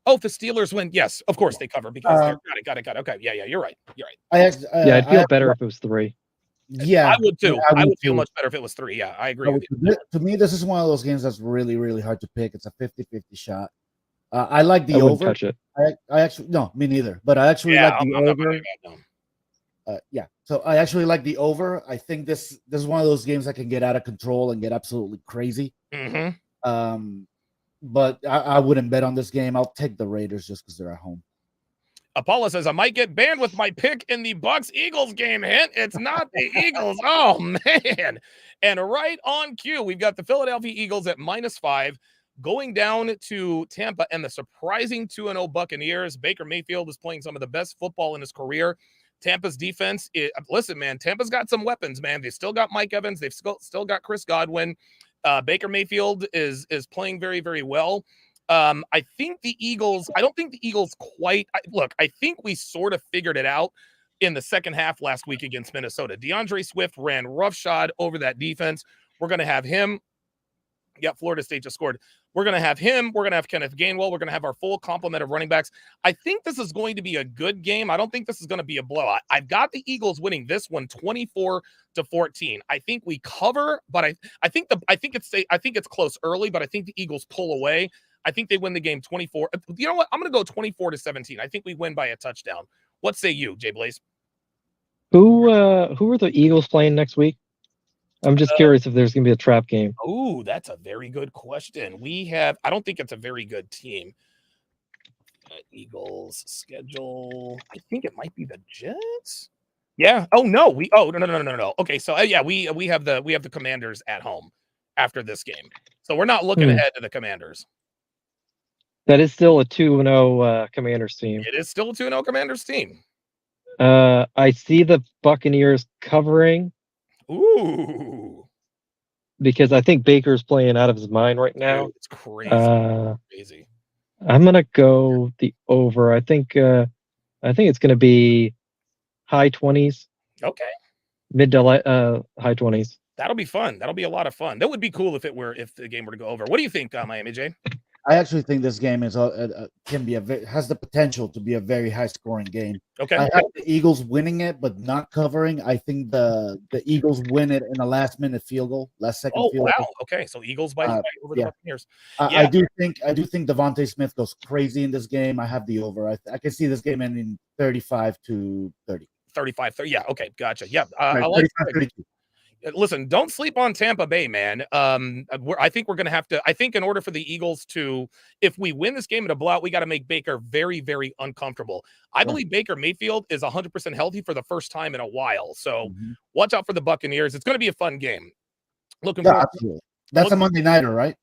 if the Steelers win, yes, of course they cover because got it. Okay, yeah, you're right. I'd feel better if it was 3. Yeah, I would too. I would feel much better if it was 3. Yeah, I agree with you. To me, this is one of those games that's really, really hard to pick. It's a 50-50 shot. I like the over. Touch it. I actually no, me neither. But I actually like the over. So I actually like the over. I think this is one of those games that can get out of control and get absolutely crazy. But I wouldn't bet on this game. I'll take the Raiders just because they're at home. Apollo says I might get banned with my pick in the Bucks-Eagles game. Hint, it's not the Eagles. Oh, man. And right on cue, we've got the Philadelphia Eagles at -5 going down to Tampa and the surprising 2-0 Buccaneers. Baker Mayfield is playing some of the best football in his career. Tampa's defense, listen, man, Tampa's got some weapons, man. They still got Mike Evans. They've still got Chris Godwin. Baker Mayfield is playing very, very well. I think the Eagles, I don't think the Eagles quite, I think we sort of figured it out in the second half last week against Minnesota. DeAndre Swift ran roughshod over that defense. We're going to have him. Yeah, Florida State just scored. We're going to have him. We're going to have Kenneth Gainwell. We're going to have our full complement of running backs. I think this is going to be a good game. I don't think this is going to be a blowout. I've got the Eagles winning this one 24-14. I think we cover, but I think it's close early, but I think the Eagles pull away. I think they win the game 24. You know what? I'm going to go 24-17. I think we win by a touchdown. What say you, Jay Blaze? Who are the Eagles playing next week? I'm just curious if there's going to be a trap game. Oh, that's a very good question. I don't think it's a very good team. Eagles schedule. I think it might be the Jets. Yeah. Oh no. No. Okay. So yeah, we have the Commanders at home after this game. So we're not looking ahead to the Commanders. That is still a 2-0 Commanders team. It is still a 2-0 Commanders team. I see the Buccaneers covering. Ooh. Because I think Baker's playing out of his mind right now. Dude, it's crazy. Crazy. I'm gonna go the over. I think it's gonna be high 20s. Okay. Mid to high 20s. That'll be fun. That'll be a lot of fun. That would be cool if the game were to go over. What do you think, Miami J? I actually think this game is has the potential to be a very high scoring game. Okay. I have the Eagles winning it, but not covering. I think the Eagles win it in a last second field goal. Oh wow. Okay, so Eagles by over the Buccaneers. I do think Devontae Smith goes crazy in this game. I have the over. I can see this game ending 35-30. 35-30. Yeah. Okay. Gotcha. Yeah. I like 35-32. Listen, don't sleep on Tampa Bay, man. I think we're going to have to. I think in order for the Eagles to, if we win this game in a blowout, we got to make Baker very, very uncomfortable. I believe Baker Mayfield is 100% healthy for the first time in a while. So watch out for the Buccaneers. It's going to be a fun game. Looking forward. Absolutely. That's a Monday nighter, right?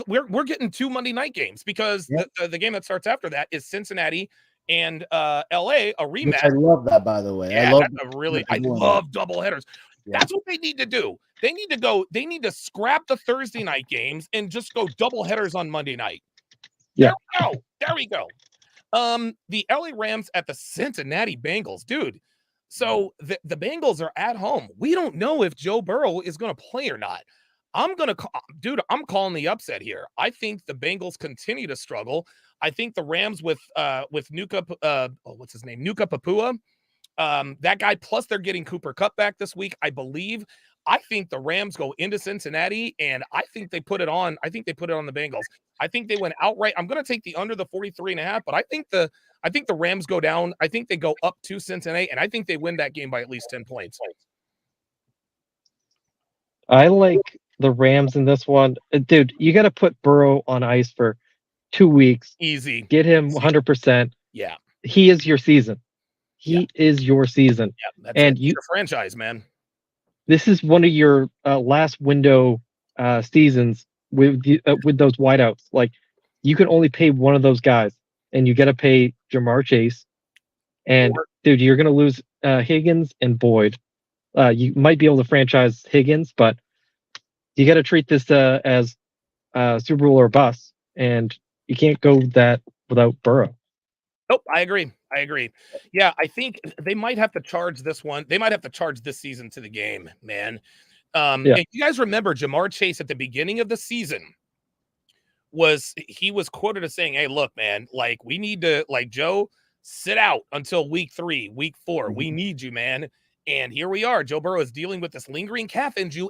We're getting 2 Monday night games because the game that starts after that is Cincinnati and LA, a rematch. Which I love that, by the way. Yeah, I love double headers. Yeah. That's what they need to do. They need to scrap the Thursday night games and just go double headers on Monday night. Yeah. There we go. The LA Rams at the Cincinnati Bengals, dude. So the Bengals are at home. We don't know if Joe Burrow is going to play or not. I'm calling the upset here. I think the Bengals continue to struggle. I think the Rams with Nuka, what's his name? Nuka Papua. That guy, plus they're getting Cooper Kupp back this week, I believe. I think the Rams go into Cincinnati, and I think they put it on. I think they put it on the Bengals. I think they went outright. I'm going to take the under the 43.5, but I think the Rams go down. I think they go up to Cincinnati, and I think they win that game by at least 10 points. I like the Rams in this one. Dude, you got to put Burrow on ice for 2 weeks. Easy. Get him 100%. Yeah. He is your season. He is your season. Yeah, that's your franchise, man. This is one of your last window seasons with those wideouts. Like, you can only pay one of those guys, and you got to pay Jamar Chase. And dude, you're gonna lose Higgins and Boyd. You might be able to franchise Higgins, but you got to treat this as Super Bowl or bust, and you can't go that without Burrow. Nope, I agree. Yeah, I think they might have to charge this one. They might have to charge this season to the game, man. If you guys remember, Jamar Chase at the beginning of the season was quoted as saying, "Hey, look, man, like we need to, like Joe, sit out until week 3, week 4. We need you, man." And here we are. Joe Burrow is dealing with this lingering calf issue.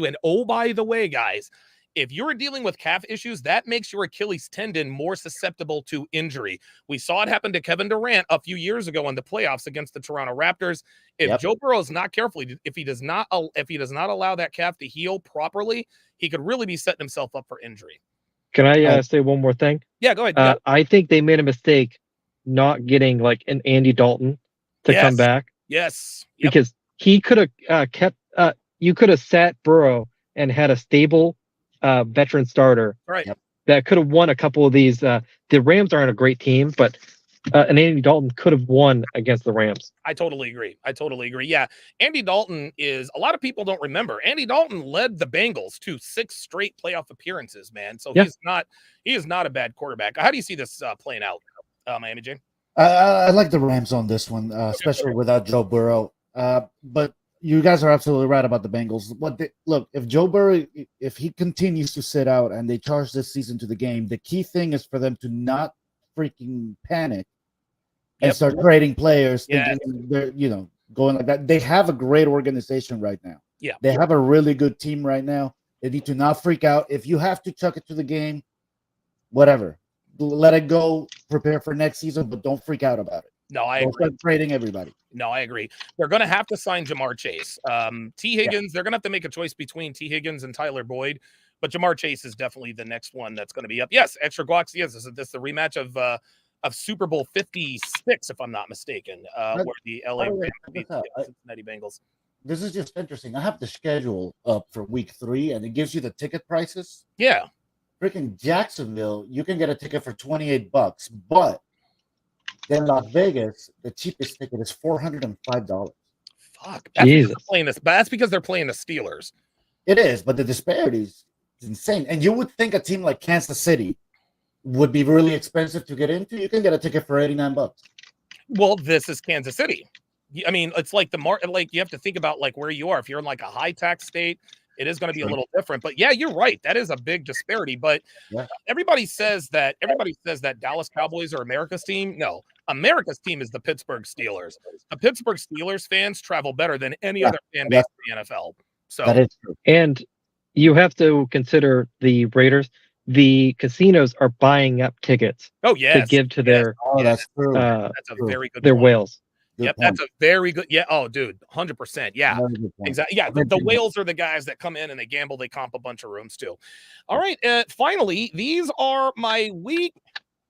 And oh, by the way, guys, if you're dealing with calf issues, that makes your Achilles tendon more susceptible to injury. We saw it happen to Kevin Durant a few years ago in the playoffs against the Toronto Raptors. If Joe Burrow is not careful, if he does not allow that calf to heal properly, he could really be setting himself up for injury. Can I say one more thing? Yeah, go ahead. I think they made a mistake not getting like an Andy Dalton to come back. Yes. Because he could have you could have sat Burrow and had a stable veteran starter that could have won a couple of these. The Rams aren't a great team, but and Andy Dalton could have won against the Rams. I totally agree. Yeah. Andy Dalton a lot of people don't remember. Andy Dalton led the Bengals to 6 straight playoff appearances, man. So he is not a bad quarterback. How do you see this playing out, Miami J? I like the Rams on this one, especially without Joe Burrow. But you guys are absolutely right about the Bengals. Look, if Joe Burrow, if he continues to sit out and they charge this season to the game, the key thing is for them to not freaking panic and start trading players, thinking they're going like that. They have a great organization right now. Yeah, they have a really good team right now. They need to not freak out. If you have to chuck it to the game, whatever, let it go. Prepare for next season, but don't freak out about it. No, I agree. Start trading everybody. No, I agree. They're going to have to sign Jamar Chase. T. Higgins, they're going to have to make a choice between T. Higgins and Tyler Boyd, but Jamar Chase is definitely the next one that's going to be up. Yes, extra guacs. Yes, this is the rematch of Super Bowl 56, if I'm not mistaken, where the LA Rams beat the Cincinnati Bengals. This is just interesting. I have the schedule up for week 3, and it gives you the ticket prices. Yeah. Freaking Jacksonville, you can get a ticket for $28, but then Las Vegas, the cheapest ticket is $405. Fuck. That's because they're playing the Steelers. It is, but the disparity is insane. And you would think a team like Kansas City would be really expensive to get into. You can get a ticket for $89. Well, this is Kansas City. I mean, it's like like you have to think about like where you are. If you're in like a high tax state, it is going to be a little different. But yeah, you're right. That is a big disparity. But everybody says that Dallas Cowboys are America's team. No, America's team is the Pittsburgh Steelers. The Pittsburgh Steelers fans travel better than any other fan base in the NFL. So that is true. And you have to consider the Raiders. The casinos are buying up tickets to give to their that's true. That's a very good their point. whales. Yep, that's a very good. Yeah. Oh, dude, 100%. Yeah, exactly. Yeah, the whales are the guys that come in and they gamble. They comp a bunch of rooms too. All right. Finally, these are my week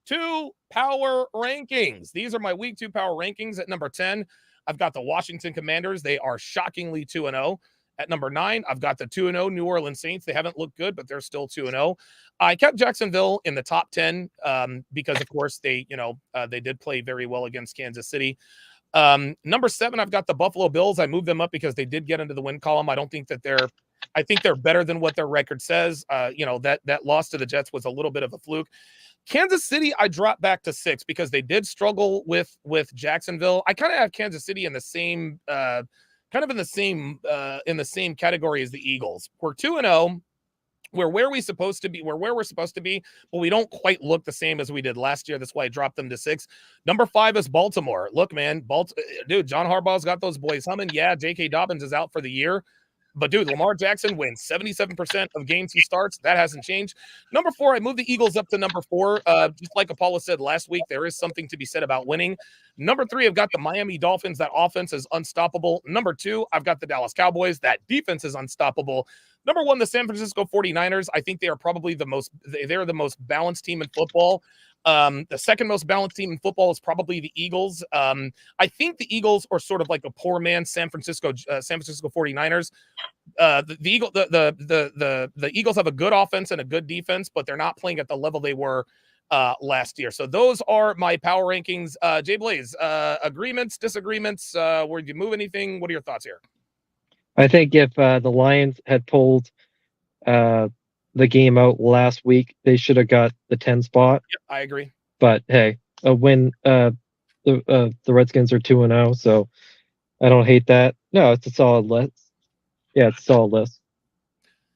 2 power rankings. These are my week 2 power rankings. At number 10, I've got the Washington Commanders. They are shockingly 2-0. At number 9, I've got the 2-0 New Orleans Saints. They haven't looked good, but they're still 2-0. I kept Jacksonville in the top 10 because, of course, they did play very well against Kansas City. Number 7, I've got the Buffalo Bills. I moved them up because they did get into the win column. I think they're better than what their record says. That loss to the Jets was a little bit of a fluke. Kansas City, I dropped back to 6 because they did struggle with Jacksonville. I kind of have Kansas City in the same in the same category as the Eagles. We're 2-0. We're where we're supposed to be, but we don't quite look the same as we did last year. That's why I dropped them to 6. Number 5 is Baltimore. Look, man, dude, John Harbaugh's got those boys humming. Yeah, J.K. Dobbins is out for the year. But, dude, Lamar Jackson wins 77% of games he starts. That hasn't changed. Number 4, I moved the Eagles up to number 4. Just like Apollo said last week, there is something to be said about winning. Number 3, I've got the Miami Dolphins. That offense is unstoppable. Number 2, I've got the Dallas Cowboys. That defense is unstoppable. Number 1, the San Francisco 49ers. I think they are probably they're the most balanced team in football. The second most balanced team in football is probably the Eagles. I think the Eagles are sort of like a poor man San Francisco 49ers. The Eagles have a good offense and a good defense, but they're not playing at the level they were last year. So those are my power rankings. Jay Blaze, agreements, disagreements, where you move anything? What are your thoughts here? I think if the Lions had pulled the game out last week, they should have got the 10 spot. Yep, I agree. But hey, a win. The Redskins are 2-0, so I don't hate that. No, it's a solid list. Yeah, it's a solid list.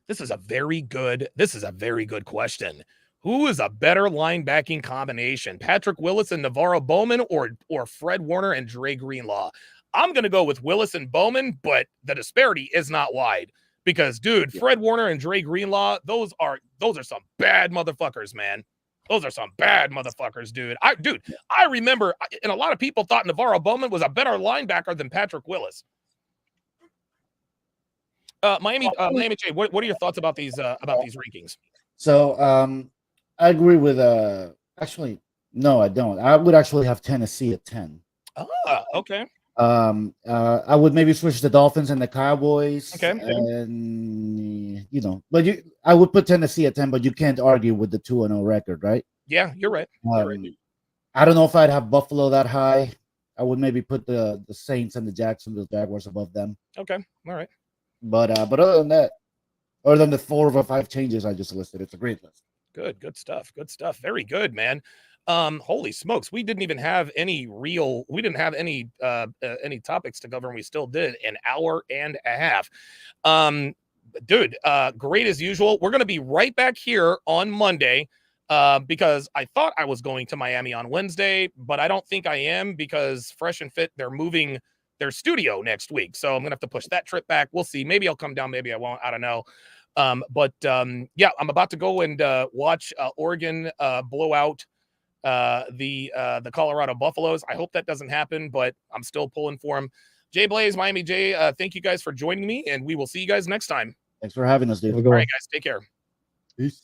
This is a very good question. Who is a better linebacking combination? Patrick Willis and Navarro Bowman, or Fred Warner and Dre Greenlaw? I'm going to go with Willis and Bowman, but the disparity is not wide. Because, dude, Fred Warner and Dre Greenlaw, those are some bad motherfuckers, man. Those are some bad motherfuckers, dude. I remember, and a lot of people thought Navarro Bowman was a better linebacker than Patrick Willis. Miami J, what are your thoughts about these rankings? So, I agree with actually, no, I don't. I would actually have Tennessee at 10. Okay. I would maybe switch the Dolphins and the Cowboys. Okay. And but I would put Tennessee at 10, but you can't argue with the 2-0 record, right? Yeah, you're right. I don't know if I'd have Buffalo that high. I would maybe put the Saints and the Jacksonville Jaguars above them. Okay. All right. But other than that, other than the 4 or 5 changes I just listed, it's a great list. Good stuff. Very good, man. Holy smokes, we didn't even have any topics to cover, and we still did an hour and a half. Dude, great as usual. We're gonna be right back here on Monday. Because I thought I was going to Miami on Wednesday, but I don't think I am, because Fresh and Fit, they're moving their studio next week. So I'm going to have to push that trip back. We'll see. Maybe I'll come down. Maybe I won't. I don't know. Yeah, I'm about to go and watch Oregon blow out the Colorado Buffaloes. I hope that doesn't happen, but I'm still pulling for them. Jay Blaze, Miami Jay, thank you guys for joining me, and we will see you guys next time. Thanks for having us, dude. All right, guys, take care. Peace.